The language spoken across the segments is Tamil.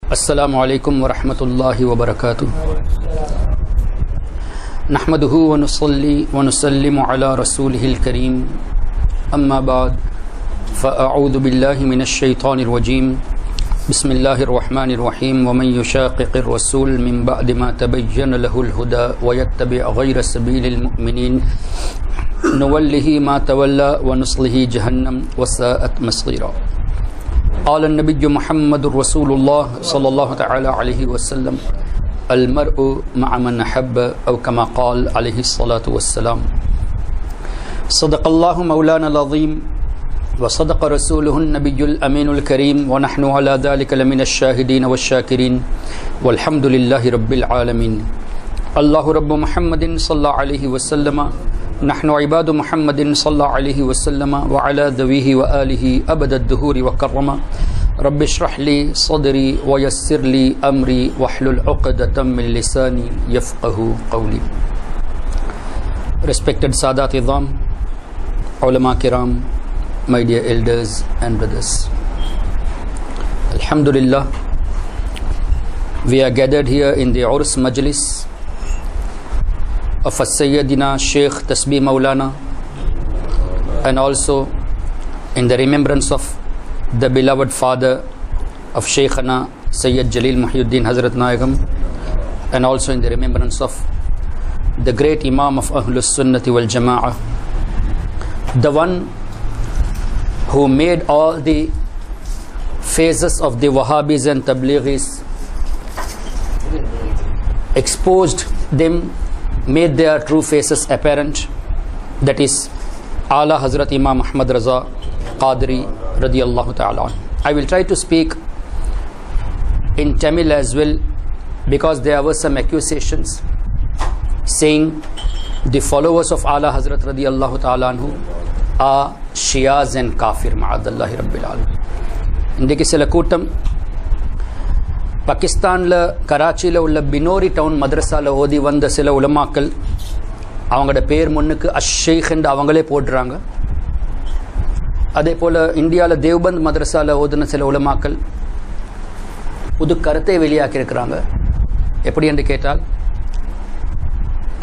السلام عليكم ورحمة الله وبركاته. نحمده ونصلي ونسلم على رسوله الكريم. أما بعد فأعوذ بالله من الشيطان الرجيم. بسم الله الرحمن الرحيم. ومن يشاقق الرسول من بعد ما تبين له الهدى ويتبع غير سبيل المؤمنين نوله ما تولى ونصله جهنم وساءت مصيرا. قال النبي محمد رسول الله صلى الله تعالى عليه وسلم: المرء مع من أحب، أو كما قال عليه الصلاة والسلام. صدق الله مولانا العظيم وصدق رسوله النبي الأمين الكريم، ونحن على ذلك لمن الشاهدين والشاكرين، والحمد لله رب العالمين. الله رب محمد صلى الله عليه وسلم، نحن عباد محمد صلى الله عليه وسلم وعلى ذويه وآله أبد الدهور وكرما. رب اشرح لي صدري ويسر لي أمري واحلل عقدة من لساني يفقه قولي. Respected Sadat Idham, Ulama Kiram, my dear elders and brothers, Alhamdulillah, we are gathered here in the Urs Majlis of Sayyidina Sheikh Tasbih Maulana, and also in the remembrance of the beloved father of Sheikhana Sayyid Jalil Muhyiddin Hazrat Naigam, and also in the remembrance of the great Imam of Ahlus Sunnati wal Jama'ah, the one who made all the phases of the Wahhabis and Tablighis, exposed them, made their true faces apparent, that is Ala Hazrat Imam Ahmad Raza Qadri radiyallahu ta'ala. I will try to speak in Tamil as well, because there were some accusations saying the followers of Ala Hazrat radiyallahu ta'ala are Shias and Kafir ma'adallahi rabbil alamin. இன்றைக்கு சில கூட்டம் பாகிஸ்தானில் கராச்சியில் உள்ள பினோரி டவுன் மദ്രஸால ஓதி வந்த சில உலமாக்கள் அவங்களோட பேர் முன்னுக்கு அஷேக் என்று அவங்களே போடுறாங்க. அதே போல் இந்தியாவில் தேவ்பந்த் மദ്രஸால ஓதுன சில உலமாக்கள் புது கருத்தை வெளியாக்கியிருக்கிறாங்க. எப்படி என்று கேட்டால்,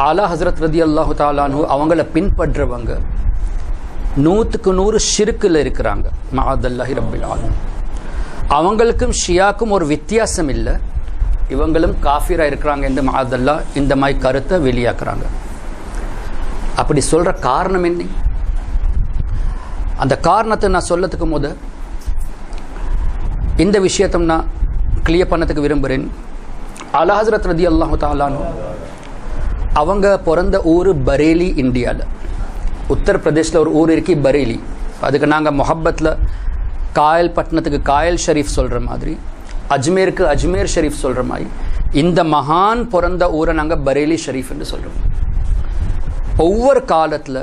ஆலா ஹஸ்ரத் ரதியல்லாஹு தஆலா அன்ஹு அவங்கள பின்பற்றவங்க 100க்கு 100 ஷிர்கில் இருக்கிறாங்க மஅதல்லாஹி ரப்பில் ஆலமீன். அவங்களுக்கும் ஷியாக்கும் ஒரு வித்தியாசம் இல்லை, இவங்களும் காஃபிராக இருக்கிறாங்க என்று மஅதல்லா இந்த மாதிரி கருத்தை வெளியாக்குறாங்க. அப்படி சொல்கிற காரணம் என்ன? அந்த காரணத்தை நான் சொல்லத்துக்கு போது இந்த விஷயத்தை நான் கிளியர் பண்ணத்துக்கு விரும்புகிறேன். ஆலா ஹஸ்ரத் ரதியல்லாஹு தஆலா அன்ஹு அவங்க பிறந்த ஊர் பரேலி, இந்தியாவில். உத்தரப்பிரதேசில் ஒரு ஊர் இருக்கு பரேலி. அதுக்கு நாங்கள் முஹப்பத்தில் காயல் பட்டணத்துக்கு காயல் ஷரீஃப் சொல்கிற மாதிரி, அஜ்மேருக்கு அஜ்மேர் ஷரீஃப் சொல்கிற மாதிரி, இந்த மகான் பிறந்த ஊரை நாங்கள் பரேலி ஷரீஃப் என்று சொல்கிறோம். ஒவ்வொரு காலத்தில்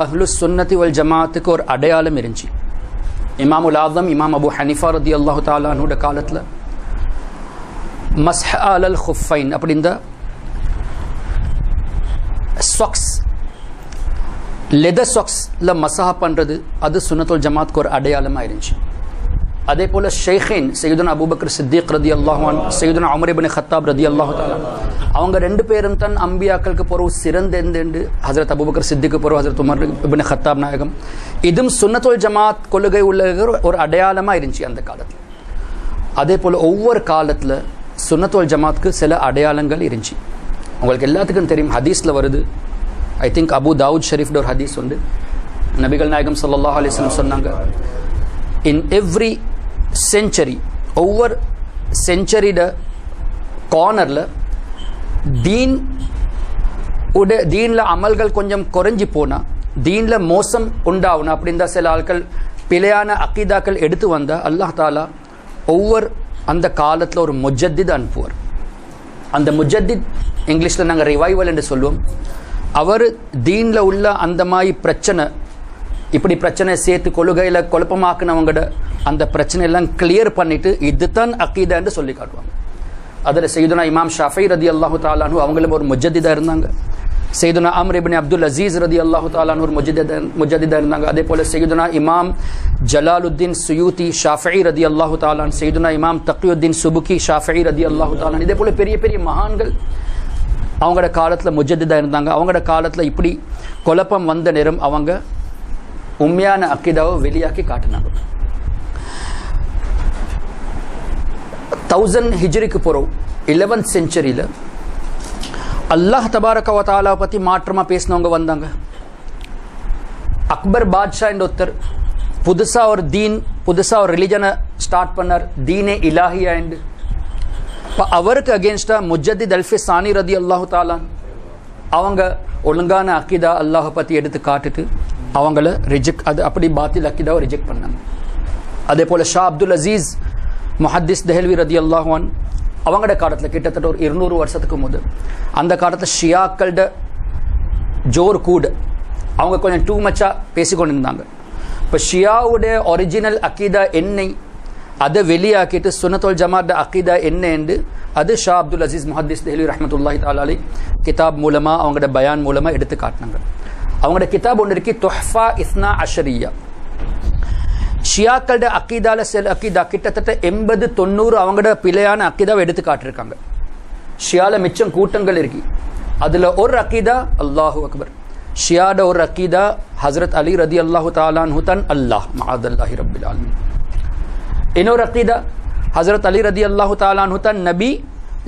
அஹ்லுஸ் சுன்னத்தி வல் ஜமாத்துக்கு ஒரு அடையாளம் இருந்துச்சு. இமாமுல் ஆதம் இமாம் அபு ஹனிஃபா ரதியல்லாஹு தஆலா அன்ஹுடைய காலத்தில் மஸ்ஹ் அலல் குஃபைன் அப்படி இந்த சாக்ஸ், லெதர் சாக்ஸில் மசாஹா பண்ணுறது, அது சுன்னத்துல் ஜமாத்துக்கு ஒரு அடையாளமாக இருந்துச்சு. அதே போல் ஷேഖைன் சையதுனா அபூபக்கர் சித்திக் ரதியல்லாஹு அன்ஹு, சையதுனா உமர் இப்னு கத்தாப் ரதியல்லாஹு தஆலா, அவங்க 2 பேரும் தான் அம்பியாக்களுக்கு பிறகு சிறந்தெண்டு ஹஜரத் அபூபக்கர் சித்திக்கு பிறகு ஹஜரத் உமர் இப்னு கத்தாப் நாயகம். இதுவும் சுன்னத்துல் ஜமாத் கொள்கை உள்ள ஒரு அடையாளமாக இருந்துச்சு அந்த காலத்தில். அதே போல் ஒவ்வொரு காலத்தில் சுன்னத்துல் ஜமாத்துக்கு சில அடையாளங்கள் இருந்துச்சு. உங்களுக்கு எல்லாத்துக்கும் தெரியும், ஹதீஸில் வருது. ஐ திங்க் அபு தாவூத் ஷரீஃப்ட ஒரு ஹதீஸ் உண்டு. நபிகள் நாயகம் ஸல்லல்லாஹு அலைஹி வஸல்லம் சொன்னாங்க, இன் எவ்ரி செஞ்சுரி, ஒவ்வொரு செஞ்சுரியோட கார்னரில் தீனில் அமல்கள் கொஞ்சம் குறைஞ்சி போனால், தீனில் மோசம் உண்டாகணும் அப்படின்ற சில ஆட்கள் பிழையான அக்கீதாக்கள் எடுத்து வந்தால் அல்லாஹ் தாலா ஒவ்வொரு அந்த காலத்தில் ஒரு முஜத்தித் அனுப்புவார். அந்த முஜத்தித் இங்கிலீஷில் நாங்கள் ரிவைவல் என்று சொல்லுவோம். அவர் தீனில் உள்ள அந்த மாதிரி பிரச்சனை, இப்படி பிரச்சனை சேர்த்து கொள்கையில் குழப்பமாக்குனவங்களோட அந்த பிரச்சனையெல்லாம் கிளியர் பண்ணிவிட்டு இதுதான் அக்கீதா என்று சொல்லி காட்டுவாங்க. அதில் சையதுனா இமாம் ஷாஃபி ரதியல்லாஹு தஆலா அன்ஹு அவங்களும் ஒரு முஜத்திதாக இருந்தாங்க. சையதுனா அம்ர் இப்னு அப்துல் அசீஸ் ரலியல்லாஹு தஆலா அன்ஹு முஜத்திதா இருந்தாங்க. அதே போல சையதுனா இமாம் ஜலாலுத்தீன் சுயூதி ஷாஃபிஈ ரலியல்லாஹு தஆலா, சையதுனா இமாம் தக்யுத்தீன் சுபுகி ஷாஃபிஈ ரலியல்லாஹு தஆலா, இதே போல பெரிய பெரிய மகான்கள் அவங்களோட காலத்தில் முஜத்திதா இருந்தாங்க. அவங்களோட காலத்தில் இப்படி குழப்பம் வந்த நேரம் அவங்க உண்மையான அக்கீதாவை வெளியாக்கி காட்டினாங்க. 1000 ஹிஜ்ரிக்கு போகிறோம் 11th செஞ்சுரியில் அல்லாஹ் தபாரக வ தஆலாவை பற்றி மாற்றமாக பேசினவங்க வந்தாங்க. அக்பர் பாட்ஷா என்ற ஒருத்தர் புதுசாக ஒரு தீன், புதுசாக ஒரு ரிலிஜனை ஸ்டார்ட் பண்ணார், தீனே இலாஹியா என்று. இப்போ அவருக்கு அகேன்ஸ்டாக முஜத்தித் அல்ஃபி சானி ரலியல்லாஹு தஆலா அவங்க ஒழுங்கான அக்கீதா அல்லாஹை பற்றி எடுத்து காட்டுட்டு அவங்கள ரிஜெக்ட், அது அப்படி பாத்தில் அக்கீதாவை ரிஜெக்ட் பண்ணாங்க. அதே போல் ஷா அப்துல் அசீஸ் முஹத்திஸ் தெஹல்வி ரலியல்லாஹு அன்ஹு அவங்களோட காலத்தில் கிட்டத்தட்ட ஒரு 200 வருஷத்துக்கு முதல் அந்த காலத்தில் ஷியாக்களோட ஜோர் கூட அவங்க கொஞ்சம் டூ மச்சாக பேசிக்கொண்டு இருந்தாங்க. இப்போ ஷியாவுடைய ஒரிஜினல் அக்கீதா என்ன அதை வெளியாக்கிட்டு சுன்னத்துல் ஜமாத் அக்கீதா என்ன என்று அது ஷா அப்துல் அசீஸ் முஹத்திஸ் தெஹ்லி ரஹ்மத்துல்லாஹி தஆலா அலைஹி கிதாப் மூலமாக அவங்களோட பயான் மூலமாக எடுத்து காட்டினாங்க. அவங்களோட கிதாப் ஒன்று இருக்கு, துஹ்ஃபா இஸ்னா அஷரியா. ஷியாக்களோட அக்கீதால சில அக்கீதா கிட்டத்தட்ட 80-90 அவங்களோட பிழையான அக்கீதாவை எடுத்து காட்டிருக்காங்க. ஷியால மிச்சம் கூட்டங்கள் இருக்கு, அதில் ஒரு அக்கீதா அல்லாஹு அக்பர். ஷியாட ஒரு அக்கீதா ஹஸ்ரத் அலி ரலியல்லாஹு தஆலா அன்ஹு தன் அல்லாஹ் மஅதல்லாஹி ரப்பில் ஆலமீன். இன்னொரு அக்கீதா ஹஸ்ரத் அலி ரலியல்லாஹு தஆலா அன்ஹு தன் நபி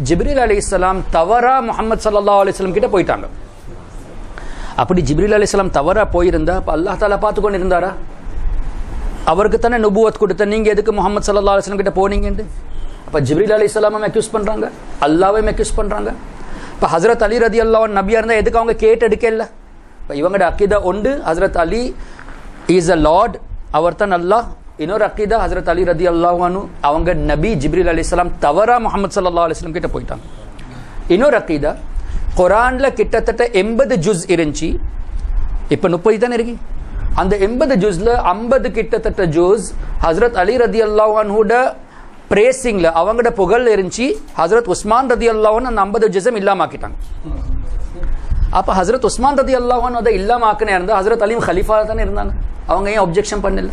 ஜிப்ரீல் அலைஹிஸ்ஸலாம் தவறா முஹம்மது ஸல்லல்லாஹு அலைஹி வஸல்லம் கிட்ட போயிட்டாங்க. அப்படி ஜிப்ரீல் அலைஹிஸ்ஸலாம் தவறா போயிருந்தா அப்போ அல்லாஹ் தஆலா பார்த்து கொண்டு இருந்தாரா? அவருக்கு தானே நுபுவத் கொடுத்த, நீங்கள் எதுக்கு முஹம்மது ஸல்லல்லாஹு அலைஹி வஸல்லம் கிட்ட போனீங்கன்னு? அப்போ ஜிப்ரீல் அலைஹிஸ்ஸலாமை அக்யூஸ் பண்ணுறாங்க, அல்லாஹ்வை அக்யூஸ் பண்ணுறாங்க. இப்போ ஹஸ்ரத் அலி ரலியல்லாஹு அன்ஹு நபியாக இருந்தால் எதுக்கு அவங்க கேட்டெடுக்கல? இப்போ இவங்களோட அக்கீதா ஒன்று ஹஸ்ரத் அலி இஸ் அ லார்ட், அவர் தான் அல்லாஹ். இன்னொரு அக்கீதா ஹஸ்ரத் அலி ரலியல்லாஹு அன்ஹு அவங்க நபி ஜிப்ரீல் அலைஹிஸ்ஸலாம் தவறா முஹம்மது ஸல்லல்லாஹு அலைஹி வஸல்லம் கிட்ட போயிட்டாங்க. இன்னொரு அக்கீதா குர்ஆனில் கிட்டத்தட்ட 80 ஜுஸ் இருந்துச்சு, இப்போ 30 தானே இருக்கு. அந்த 80 ஜுஸ்ல 50 கிட்டத்தட்ட ஜுஸ் ஹஸ்ரத் அலி ரலியல்லாஹு அன்ஹுட பிரேசிங்ல அவங்களோட புகழ் இருந்துச்சு. ஹஸ்ரத் உஸ்மான் ரலியல்லாஹு அன்ஹு அந்த 50 ஜுஸம் இல்லாமாக்கிட்டாங்க. அப்போ ஹஸ்ரத் உஸ்மான் ரலியல்லாஹு அன்ஹு அதை இல்லாமாக்கினே இருந்தால் ஹஸ்ரத் அலிம் ஹலீஃபா தானே இருந்தாங்க, அவங்க ஏன் ஒப்ஜெக்ஷன் பண்ணல?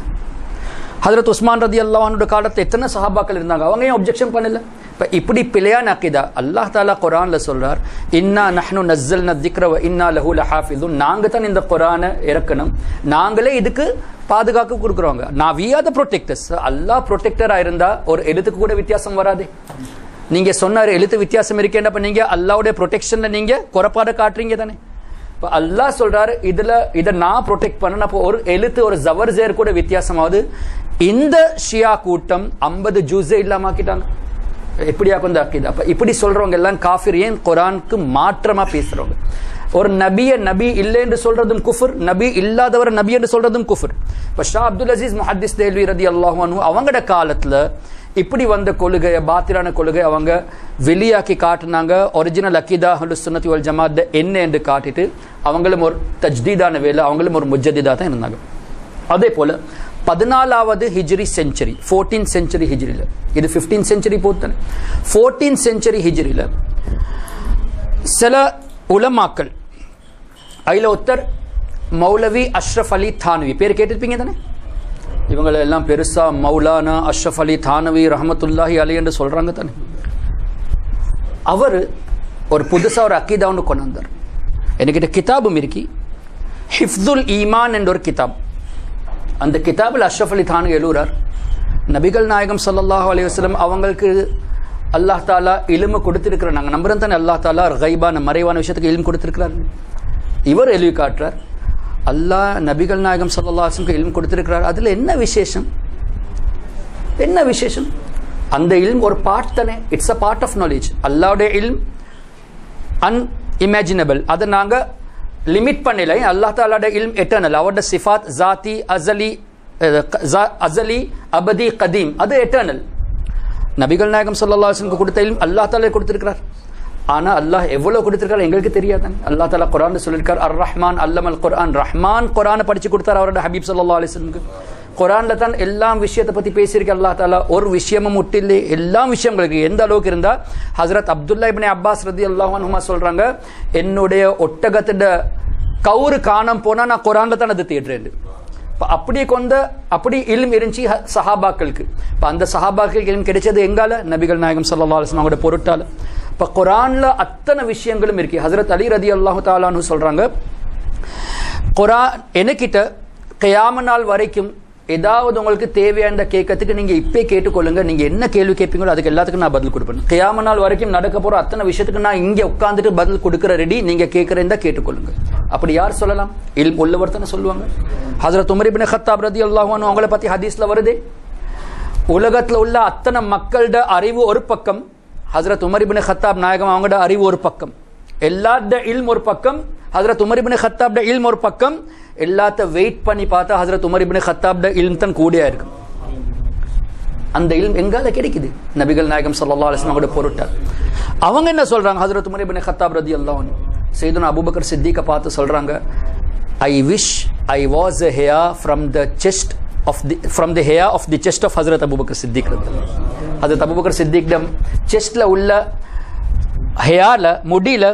ஹஸ்ரத் உஸ்மான் ரலியல்லாஹு அன்ஹுடைய காலத்தில் எத்தனை சஹாபாக்கள் இருந்தாங்க, அவங்க ஏன் ஒப்ஜெக்ஷன் பண்ணல? இப்போ இப்படி பிழையான அக்கீதா அல்லாஹ் தஆலா குர்ஆன்ல சொல்றார், இன்னா நஹ்னு நஸ்ஸல்னா திக்ர வ இன்னா லஹு லஹாஃபிதுன். நாங்க தான் இந்த குர்ஆனை இறக்கணும், நாங்களே இதுக்கு பாதுகாக்க கொடுக்குறோங்க. நான் வி ஆர் த ப்ரொடெக்டர்ஸ். அல்லாஹ் ப்ரொடெக்டரா இருந்தா ஒரு எழுத்துக்கு கூட வித்தியாசம் வராது. நீங்க சொன்னார் எழுத்து வித்தியாசம் இருக்கேன், அப்ப நீங்க அல்லாஹ்வுடைய ப்ரொடெக்ஷன்ல நீங்க குறைபாடு காட்டுறீங்க தானே. இப்போ அல்லாஹ் சொல்றாரு இதை நான் ப்ரொடெக்ட் பண்ணணும், அப்போ ஒரு எழுத்து ஒரு ஜவர் ஜேர் கூட வித்தியாசமாவது. இந்த ஷியா கூட்டம் 50 ஜூஸே இல்லாமக்கிட்டாங்க. எப்படியா கொஞ்சம் அக்கீதா? அப்ப இப்படி சொல்றவங்க எல்லாம் காஃபிர். ஏன்? குர்ஆனுக்கு மாற்றமா பேசுறவங்க. ஒரு நபியை நபி இல்லை என்று சொல்றதும் குஃபர், நபி இல்லாதவரை நபி என்று சொல்றதும் குஃபர். இப்போ ஷா அப்துல் அசீஸ் முஹத்திஸ் தெஹ்லவி ரலியல்லாஹு அன்ஹு அவங்களோட காலத்துல இப்படி வந்த கொள்கையை, பாத்திலான கொள்கை அவங்க வெளியாக்கி காட்டினாங்க. ஒரிஜினல் அக்கீதா அஹ்லுஸ் சுன்னத்தி வல் ஜமாத் என்ன என்று காட்டிட்டு அவங்களும் ஒரு தஜ்தீதான வேலை, அவங்களும் ஒரு முஜ்ஜதிதா தான் இருந்தாங்க. அதே போல 14வது ஹிஜ்ரி செஞ்சுரி 14th செஞ்சுரி ஹிஜ்ரியில், இது 15th செஞ்சுரி போத்தானே. 14th செஞ்சுரி ஹிஜ்ரியில் சில உலமாக்கள், அதில் ஒருத்தர் மௌலவி அஷ்ரஃப் அலி தானவி, பேர் கேட்டிருப்பீங்க தானே. இவங்களை எல்லாம் பெருசா மௌலானா அஷ்ரஃப் அலி தானவி ரஹமத்துல்லாஹி அலைஹி என்று சொல்றாங்க தானே. அவர் ஒரு புதுசாக ஒரு அக்கீதா ஒன்று கொண்டு வந்தார். என்கிட்ட கிதாபும் இருக்கி, ஹிஃப்துல் ஈமான் என்ற ஒரு கிதாப். அந்த கிதாபில் அஷ்ரஃப் அலி தானவி எழுதுறார், நபிகள் நாயகம் ஸல்லல்லாஹு அலைஹி வஸல்லம் அவங்களுக்கு அல்லாஹ் தாலா இல்மு கொடுத்திருக்கிறார். நாங்கள் நம்புறோம் தானே அல்லாஹ் தாலா கைபான மறைவான விஷயத்துக்கு இல்மு கொடுத்திருக்கிறார். இவர் எழுதி காட்டுறார், அல்லாஹ் நபிகள் நாயகம் ஸல்லல்லாஹு அலைஹி வஸல்லம் இல்மு கொடுத்திருக்கிறார். அதில் என்ன விசேஷம்? என்ன விசேஷம்? அந்த இல்ம் ஒரு பார்ட் தானே, it's a part of knowledge. அல்லாஹ்வுடைய இல்ம் அன்இமேஜினபிள், அதை நாங்கள் லிமிட் பண்ணல. அல்லாஹ் தாலாட இல்ம் எட்டர்னல், அவரோட சிஃபாத் ஜாத்தி அசலி அபதி கதீம், அது எட்டர்னல். நபிகள் நாயகம் ஸல்லல்லாஹு அலைஹி வஸல்லம் கொடுத்த இல்ம் அல்லாஹ் தாலா கொடுத்திருக்கிறார். ஆனால் அல்லாஹ் எவ்வளவு கொடுத்திருக்காரு எங்களுக்கு தெரியாதாங்க. அல்லாஹ் தாலா குர்ஆன்ல சொல்லியிருக்கார், அர் ரஹ்மான் அல்லமல் குர்ஆன். ரஹ்மான் குர்ஆனை படிச்சு கொடுத்தார் அவரோட ஹபீப் ஸல்லல்லாஹு அலைஹி வஸல்லம். குர்ஆன்ல தான் எல்லா விஷயத்தை பத்தி பேசியிருக்க அல்லாஹ் தஆலா. ஒரு விஷயமும் முட்டில்லை, எல்லா விஷயங்களுக்கு எந்த அளவுக்கு இருந்தா ஹஜ்ரத் அப்துல்லா இப்னு அப்பாஸ் ரலியல்லாஹு அன்ஹுமா சொல்றாங்க, என்னுடைய ஒட்டகத்தோட கவுறு காணாம போனா நான் குர்ஆன்ல தான் அது தேடுறேன். அப்படி இல்ம் இருந்துச்சு சஹாபாக்களுக்கு. அந்த சஹாபாக்களுக்கு இல்ம் கிடைச்சது எங்கால? நபிகள் நாயகம் ஸல்லல்லாஹு அலைஹி வஸல்லம் அவங்களோட பொருட்டால. இப்ப குர்ஆன்ல அத்தனை விஷயங்களும் இருக்கு. ஹஜ்ரத் அலி ரலியல்லாஹு தஆலா அன்ஹு சொல்றாங்க, குர்ஆன் எனக்கிட்ட கியாம நாள் வரைக்கும் ஏதாவது உங்களுக்கு தேவையான கேட்கறதுக்கு நீங்க இப்பே கேட்டுக்கொள்ளுங்க, நீங்க என்ன கேள்வி கேட்பீங்களோ அதுக்கு எல்லாத்துக்கும் நான் பதில் கொடுப்பேன். கியாம நாள் வரைக்கும் நடக்க போற அத்தனை விஷயத்துக்கு நான் இங்க உட்கார்ந்துட்டு பதில் கொடுக்கிற ரெடி, நீங்க கேட்கறதா கேட்டுக்கொள்ளுங்க. அப்படி யார் சொல்லலாம்? இல்ம் உள்ளவர் தானே சொல்லுவாங்க. ஹஜ்ரத் உமர் இப்னு கத்தாப் ரலியல்லாஹு அன்ஹு அவங்கள பத்தி ஹதீஸ்ல வருது, உலகத்துல உள்ள அத்தனை மக்களோட அறிவு ஒரு பக்கம், ஹஜ்ரத் உமர் இப்னு கத்தாப் நாயகம் அவங்களோட அறிவு ஒரு பக்கம், எல்லாரோட இல்ம் ஒரு பக்கம், ஹஜ்ரத் உமர் இப்னு கத்தாப்ட இல்ம் ஒரு பக்கம். எல்லாத்த வெயிட் பண்ணி பார்த்தா ஹஜ்ரத் உமர் இப்னு கத்தாப்ட இல்ம் தான் கூடியா இருக்கும். அந்த இல்ம் எங்கால கிடைக்குது? நபிகள் நாயகம் ஸல்லல்லாஹு அலைஹி வஸல்லம் அவங்களோட பொருட்டால். அவங்க என்ன சொல்றாங்க? ஹஜ்ரத் உமர் இப்னு கத்தாப் ரலியல்லாஹு அன்ஹு சையதுனா அபூபக்கர் சித்திக்க பார்த்து சொல்றாங்க, I wish I was a hair from the chest of the chest of ஹஜ்ரத் அபூபக்கர் சித்திக் ரலியல்லாஹு அன்ஹு. ஹஜ்ரத் அபூபக்கர் சித்திக் செஸ்ட்ல உள்ள ஹேர்ல முடியில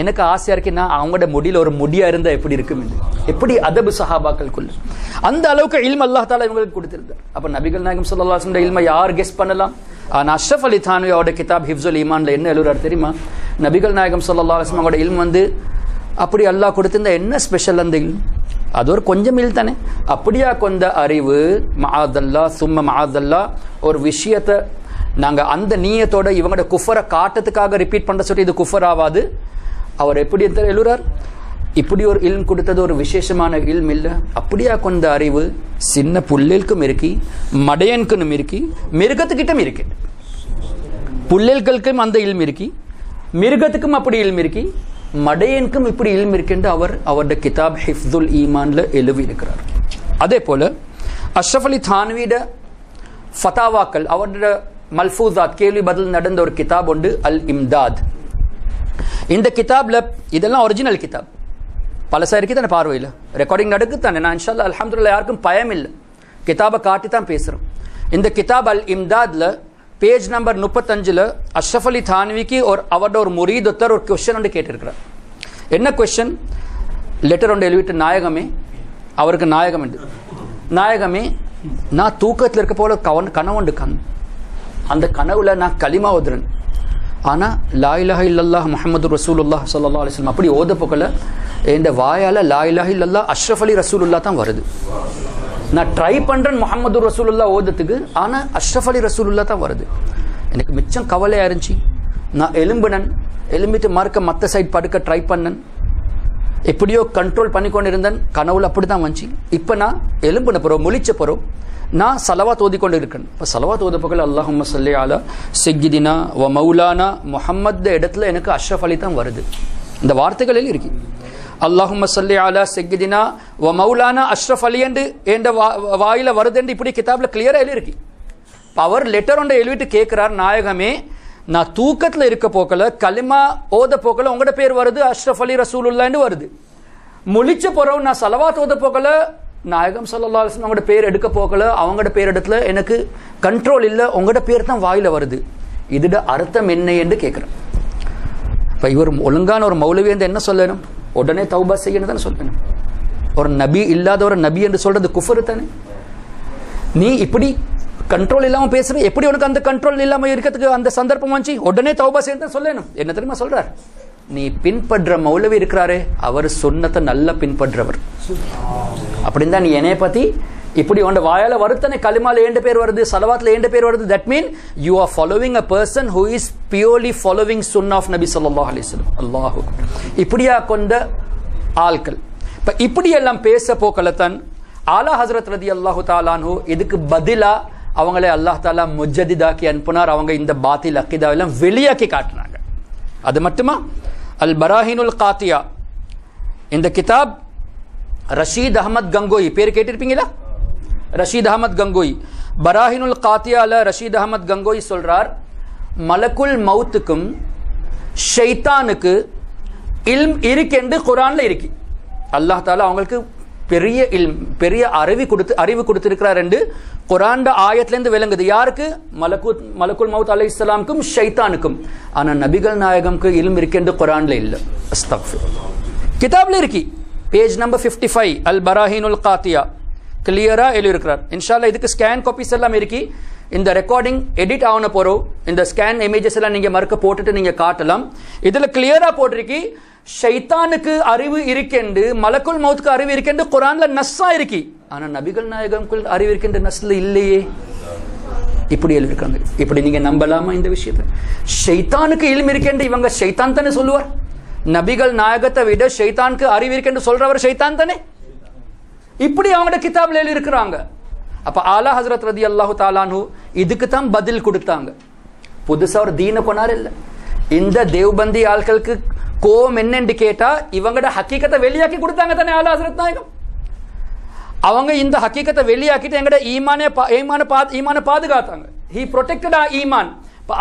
எனக்கு ஆசையா இருக்கு, நான் அவங்களோட முடியில ஒரு முடியா இருந்தா எப்படி இருக்கும், எப்படி அதபு சஹாபாக்களுக்குள்ள அந்த அளவுக்கு இல்ம் அல்லாஹ் தஆலா இவங்களுக்கு கொடுத்திருந்தார். அப்ப நபிகள் நாயகம் ஸல்லல்லாஹு அலைஹி வஸல்லம் இல்மை யார் கெஸ் பண்ணலாம்? ஆனா அஷ்ரஃப் அலி தானவி அவரோட கிதாப் ஹிஃப்ஸுல் ஈமான்ல என்ன எழுதுறாரு தெரியுமா? நபிகள் நாயகம் ஸல்லல்லாஹு அலைஹி வஸல்லம் அவரோட இல்ம் வந்து அப்படி அல்லாஹ் கொடுத்திருந்தா என்ன ஸ்பெஷல் அந்த இல்ம்? அது ஒரு கொஞ்சம் இல் தானே. அப்படியா கொண்ட அறிவு மஆதல்லா சும்ம மஆதல்லா ஒரு விஷயத்தை நாங்க அந்த நீயத்தோட இவங்களோட குஃபரை காட்டத்துக்காக ரிப்பீட் பண்ண சொல்லி இது குஃபர் ஆவாது. அவர் எப்படி எழுறார்? இப்படி ஒரு இல்ம் கொடுத்தது ஒரு விசேஷமான இல்ம் இல்ல. அப்படியா கொண்ட அறிவு சின்ன புல்லேல்க்கும் இருக்கி, மடையனுக்கும் இருக்கி, மிருகத்துக்கிட்டும் இருக்கு. புல்லேல்களுக்கும் அந்த இல்ம் இருக்கி, மிருகத்துக்கும் அப்படி இல்ம் இருக்கி, மடையனுக்கும் இப்படி இல்ம் இருக்குன்னு அவர் அவருடைய கிதாப் ஹிஃப்துல் ஈமான்ல எழுதி இருக்கிறார். அதே போல அஷ்ரஃப் அலி தான்வியோட ஃபதாவாக்கள், அவருடைய மல்ஃபூசாத் கேள்வி பதில் நடந்த ஒரு கிதாப் உண்டு, அல் இம்தாத். இந்த கிதாப்ல இதெல்லாம் ஒரிஜினல் கிதாப், பழசா இருக்கு தானே, பார்வையில் ரெக்கார்டிங் நடக்கு தானே. நான் இன்ஷா அல்லாஹ் அல்ஹம்துலில்லாஹ் யாருக்கும் பயம் இல்லை, கிதாபை காட்டி தான் பேசுறோம். இந்த கிதாப் அல் இம்தாத்ல பேஜ் நம்பர் 35ல அஷ்ரஃப் அலி தான்விக்கு அவரோட ஒரு முரீத் ஒருத்தர் ஒரு கொஸ்டின் ஒன்று கேட்டிருக்கிறார். என்ன கொஸ்டின்? லெட்டர் ஒன்று எழுதிட்டு, நாயகமே, அவருக்கு நாயகம் உண்டு, நாயகமே நான் தூக்கத்தில் இருக்க போல கனவுண்டு அந்த கனவுல நான் கலிமா ஓதுறேன், ஆனா லா இலாஹ இல்லல்லாஹ் முஹம்மது ரசூலுல்லாஹ் ஸல்லல்லாஹு அலைஹி வஸல்லம் அப்படி ஓத போக்கல என் வாயால லா இலாஹ இல்லல்லாஹ் அஷ்ரஃப் அலி ரசூலுல்லாஹ் தான் வருது. நான் ட்ரை பண்றேன் முஹம்மது ரசூலுல்லாஹ் ஓதத்துக்கு, ஆனா அஷ்ரஃப் அலி ரசூலுல்லாஹ் தான் வருது. எனக்கு மிச்சம் கவலையா இருந்துச்சு. நான் எலும்பிட்டு மற்ற சைட் படுக்க ட்ரை பண்ணேன், எப்படியோ கண்ட்ரோல் பண்ணி கொண்டு இருந்தேன், கனவுல அப்படிதான் வந்துச்சு. இப்ப நான் எலும்பின போறோம், முழிச்ச போறோம், நான் சலவாத் ஓதிக்கொண்டு இருக்கேன். இப்போ சலவாத் ஓத பக்கத்தில் அல்லாஹும்ம ஸல்லி அலா சய்யிதினா வ மௌலானா முஹம்மத் இடத்துல எனக்கு அஷ்ரஃப் அலி தான் வருது. இந்த வார்த்தைகளில் இருக்கு, அல்லாஹும்ம ஸல்லி அலா சய்யிதினா வ மௌலானா அஷ்ரஃப் அலி என்று என்ற வாயில வருது என்று இப்படி கிதாப்ல கிளியரா எழுதிருக்கு. அவர் லெட்டர் ஒன்றை எழுதிட்டு கேட்கிறார், நாயகமே நான் தூக்கத்தில் இருக்க போக்கல கலிமா ஓத போக்கல உங்களோட பேர் வருது, அஷ்ரஃப் அலி ரசூலுல்லாஹ்னு வருது. முழிச்ச போறோம், நான் சலவாத் ஓத போக்கல நாயகம் ஸல்லல்லாஹு அலைஹி வஸல்லம் அவங்களோட பேர் எடுக்க போகல, அவங்களோட பேர் இடத்துல எனக்கு கண்ட்ரோல் இல்லை, உங்களோட பேர் தான் வாயில வருது, இதோட அர்த்தம் என்ன என்று கேட்கிறேன். இப்போ இவர் ஒழுங்கான ஒரு மௌலவி என்று என்ன சொல்லணும்? உடனே தௌபா செய்யணும் தானே சொல்லணும். ஒரு நபி இல்லாத ஒரு நபி என்று சொல்றது குஃபர் தானே. நீ இப்படி கண்ட்ரோல் இல்லாம பேசுற, எப்படி உனக்கு அந்த கண்ட்ரோல் இல்லாம இருக்கிறதுக்கு அந்த சந்தர்ப்பம் வந்துச்சு? உடனே தௌபா செய்யணும் சொல்லணும். என்ன தெரியுமா சொல்றார்? நீ பின்பற்ற மௌலவி இருக்கிறாரே அவர் சுன்னத்தை நல்லா பின்பற்றவர். அப்படின்னு தான் நீ என்னைய பத்தி இப்படி உண்ட வாயால வருத்தனை கலிமால ஏண்ட பேர் வருது, சலவாத்ல ஏண்ட பேர் வருது. That mean you are following a person who is purely following சுன்னா ஆஃப் நபி ஸல்லல்லாஹு அலைஹி வஸல்லம். அல்லாஹு இப்படியா கொண்ட ஆட்கள். இப்ப இப்படி எல்லாம் பேச போக்கலத்தான் ஆலா ஹஸ்ரத் ரலியல்லாஹு தஆலா அன்ஹு இதுக்கு பதிலா அவங்களே அல்லாஹ் தஆலா முஜ்ஜதிதாக்கி அனுப்புனார். அவங்க இந்த பாத்தில் அக்கீதா எல்லாம் வெளியாக்கி காட்டினாங்க. அது மட்டுமா, அல் பராஹினுல் காத்தியா இந்த கிதாப் ரஷீத் அஹமத் கங்கோயி பேர் கேட்டிருப்பீங்களா? ரஷீத் அஹமத் கங்கோயி பராஹினுல் காத்தியால ரஷீத் அஹமத் கங்கோயி சொல்றார், மலக்குல் மவுத்துக்கும் ஷைத்தானுக்கு இல்ம் இருக்கென்று குர்ஆன்ல இருக்கு. அல்லாஹ் தஆலா அவங்களுக்கு பெரிய அறிவு கொடுத்திருக்கிறார் என்று குர்ஆன் ஆயத்திலிருந்து விளங்குது. யாருக்கு? மலக்குல் மௌத் அலைஹிஸ்ஸலாமுக்கும் ஷைத்தானுக்கும். ஆனா நபிகள் நாயகம்க்கு இல்ம் இருக்கேன்னு குர்ஆன்ல இல்ல. அஸ்தக்ஃபிருல்லாஹ். கிதாப்ல இருக்கு. பேஜ் நம்பர் 55 அல் பராஹீனுல் காத்தியா கிளியரா எழுதி இருக்கிறார். இன்ஷாஅல்லாஹ் இதுக்கு ஸ்கேன் காப்பீஸ் எல்லாம் இருக்கு. இந்த ரெக்கார்டிங் எடிட் ஆன போறோம். இந்த ஸ்கேன் இமேஜஸ் எல்லாம் நீங்க மறுக்க போட்டுட்டு நீங்க காட்டலாம். இதுல கிளியரா போட்டிருக்கு ஷைத்தானுக்கு அறிவு இருக்கென்று, மலக்குல் மௌத்துக்கு அறிவு இருக்கென்று குர்ஆன்ல நஸ்ஸா இருக்கு. ஆனா நபிகள் நாயகம்க்கு அறிவு இருக்கென்று நஸ்ல இல்லையே. இப்படி எழுதிருக்காங்க. இப்படி நீங்க நம்பலாமா இந்த விஷயத்தை? ஷைத்தானுக்கு இல்ம் இருக்கென்று இவங்க ஷைத்தான் தானே சொல்லுவார். நபிகள் நாயகத்தை விட ஷைத்தானுக்கு அறிவு இருக்கென்று சொல்றவர் ஷைத்தான் தானே. இப்படி அவங்களோட கிதாப்ல எழுதி இருக்கிறாங்க. அப்ப ஆலா ஹஸ்ரத் ரலியல்லாஹு தஆலா அன்ஹு இதுக்கு தான் பதில் கொடுத்தாங்க. புதுசா ஒரு தீன கொண்டார் இல்ல. இந்த தேவ்பந்தி ஆட்களுக்கு கோம் என்னன்னு கேட்டா இவங்களோட ஹக்கீகத்தை வெளியாக்கி கொடுத்தாங்க தானே ஆலா ஹஸ்ரத் நாயகம். அவங்க இந்த ஹக்கீகத்தை வெளியாக்கிட்டு எங்கட ஈமான பாதுகாத்தாங்க. ஹி ப்ரொடெக்டட் ஆ ஈமான்.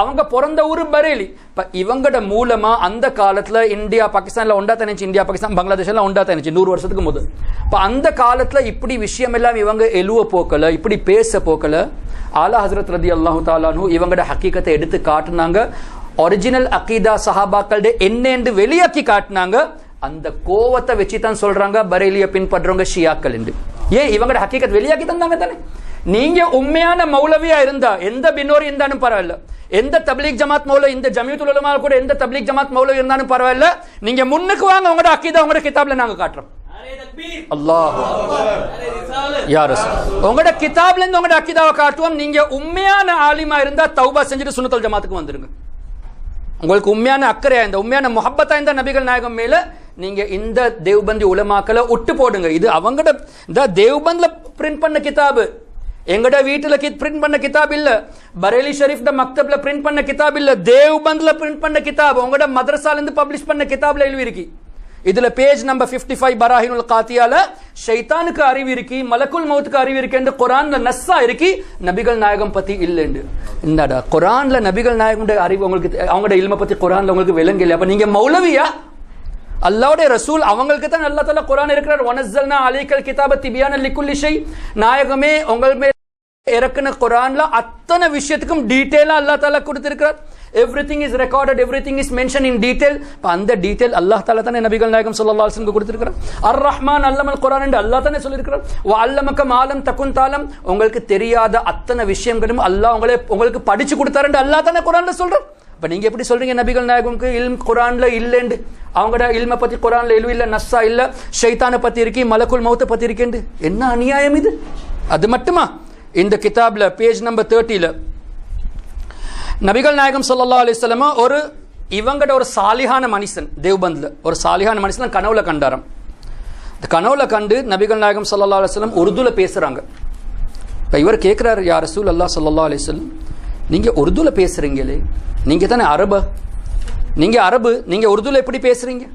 அவங்க பிறந்த ஊரு பரேலி. இவங்கட மூலமா அந்த காலத்துல இந்தியா பாகிஸ்தான்ல ஒண்டா தனிச்சு, இந்தியா பாகிஸ்தான் பங்களாதேஷ் எல்லாம் ஒண்டா தனிச்சு 100 வருஷத்துக்கு முதல். அந்த காலத்துல இப்படி விஷயம் எல்லாம் இவங்க எழுவ போக்கல, இப்படி பேச போக்கல. ஆலா ஹஸ்ரத் ரலியல்லாஹு தஆலா அன்ஹு இவங்கட ஹக்கீகத்தை எடுத்து காட்டினாங்க. ஒரிஜினல் அகீதா சஹாபாக்களோட என்னென்று வெளியாக்கி காட்டினாங்க. அந்த கோவத்தை வச்சு தான் சொல்றாங்க பரேலிய பின்பற்றவங்க ஷியாக்கள் என்று. ஏன்? இவங்கட ஹக்கீகத் வெளியாக்கி தந்தாங்க தானே. நீங்க உண்மையான மௌலவியா இருந்தா எந்த பின்னோரி இருந்தாலும் பரவாயில்ல, எந்த தப்லீக் ஜமாத் மௌலவி, இந்த ஜமியத்துல் உலமா கூட எந்த தப்லீக் ஜமாத் மௌலவி இருந்தாலும் பரவாயில்ல, நீங்க முன்னுக்கு வாங்க. உங்களோட அக்கீதா உங்களோட கிதாப்ல நாங்க காட்டுறோம். அல்லாஹ் யா ரசூல். உங்களோட கிதாப்ல இருந்து உங்களோட அக்கீதாவை காட்டுவோம். நீங்க உண்மையான ஆலிமா இருந்தா தௌபா செஞ்சுட்டு சுன்னத்துல் ஜமாத்துக்கு வந்துருங்க. உங்களுக்கு உண்மையான அக்கறையா இந்த உண்மையான முஹப்பத்தா இந்த நபிகள் நாயகம் மேல நீங்க இந்த தேவ்பந்தி உலமாக்களை ஒட்டு போடுங்க. இது அவங்கட இந்த தேவ்பந்த்ல பிரிண்ட் பண்ண கிதாபு, எங்கட வீட்டுல பிரிண்ட் பண்ண கிதாப் இல்ல. பரேலி ஷரீஃப் மக்தப்ல பிரிண்ட் பண்ண கிதாப் இல்ல. தேவ்பந்த்ல பிரிண்ட் பண்ண கிதாப் உங்களோட மதரசால இருந்து பப்ளிஷ் பண்ண கிதாப்ல எழுதி இருக்கு. இதுல பேஜ் நம்பர் 55 பராஹினுல் காத்தியால ஷைத்தானுக்கு அறிவு இருக்கு, மலக்குல் மௌத்துக்கு அறிவு இருக்கு என்று குர்ஆன்ல நஸ்ஸா இருக்கு. நபிகள் நாயகம் பத்தி இல்லைன்னு என்னடா குர்ஆன்ல நபிகள் நாயகம் அறிவு உங்களுக்கு, அவங்களோட இல்ம பத்தி குர்ஆன்ல உங்களுக்கு விளங்கல. அப்ப நீங்க மௌலவியா? அல்லாஹ்வுடைய ரசூல் அவங்களுக்கு தான் அல்லாஹ் தஆலா குர்ஆன் இருக்கிறார். வனஸல்னா அலைக்கல் கிதாப திபியானன் லிக்குல்லி ஷை. நாயகமே உங்கள் மேல் இறக்குன குர்ஆன்ல அத்தனை விஷயத்துக்கும் டீடைலா அல்லாஹ் தஆலா கொடுத்திருக்கிறார். everything is recorded, everything is mentioned in detail. அந்த டீடைல் அல்லாஹ் தஆலா தானே நபிகள் நாயகம் ஸல்லல்லாஹு அலைஹி வஸல்லம் கொடுத்திருக்கிறார். அர் ரஹ்மான் அல்லமல் குர்ஆன் என்று அல்லாஹ் தானே சொல்லியிருக்கிறார். வ அல்லமக மாலம் தகுன் தாலம். உங்களுக்கு தெரியாத அத்தனை விஷயங்களும் அல்லாஹ் உங்களுக்கு படிச்சு கொடுத்தார் என்று அல்லாஹ் தானே குர்ஆன்ல சொல்றார். அப்ப நீங்க எப்படி சொல்றீங்க நபிகள் நாயகம்க்கு இல்ம் குர்ஆன்ல இல்லைன்னு? அவங்களோட இல்ம பத்தி குர்ஆன்ல எழுவி இல்ல, நஸ்ஸா இல்ல, ஷைத்தானை பத்தி இருக்கு, மலக்குல் மௌத்தை பத்தி இருக்கேன்னு. என்ன அநியாயம் இது? அது மட்டுமா? இந்த கிதாப்ல பேஜ் நம்பர் 30ல நபிகள் நாயகம் ஸல்லல்லாஹு அலைஹி வஸல்லம் இவங்கட ஒரு சாலிஹான மனுஷன், தேவ்பந்த்ல ஒரு சாலிஹான மனுஷன் கனவுல கண்டாராம். இந்த கனவுல கண்டு நபிகள் நாயகம் ஸல்லல்லாஹு அலைஹி வஸல்லம் உருதுல பேசுறாங்க. இப்ப இவர் கேட்கிறாரு, யா ரசூலல்லாஹ் ஸல்லல்லாஹு அலைஹி வஸல்லம், நீங்க உருதுல பேசுறீங்களே, நீங்க தானே அரபு, நீங்க உருதுல எப்படி பேசுறீங்க?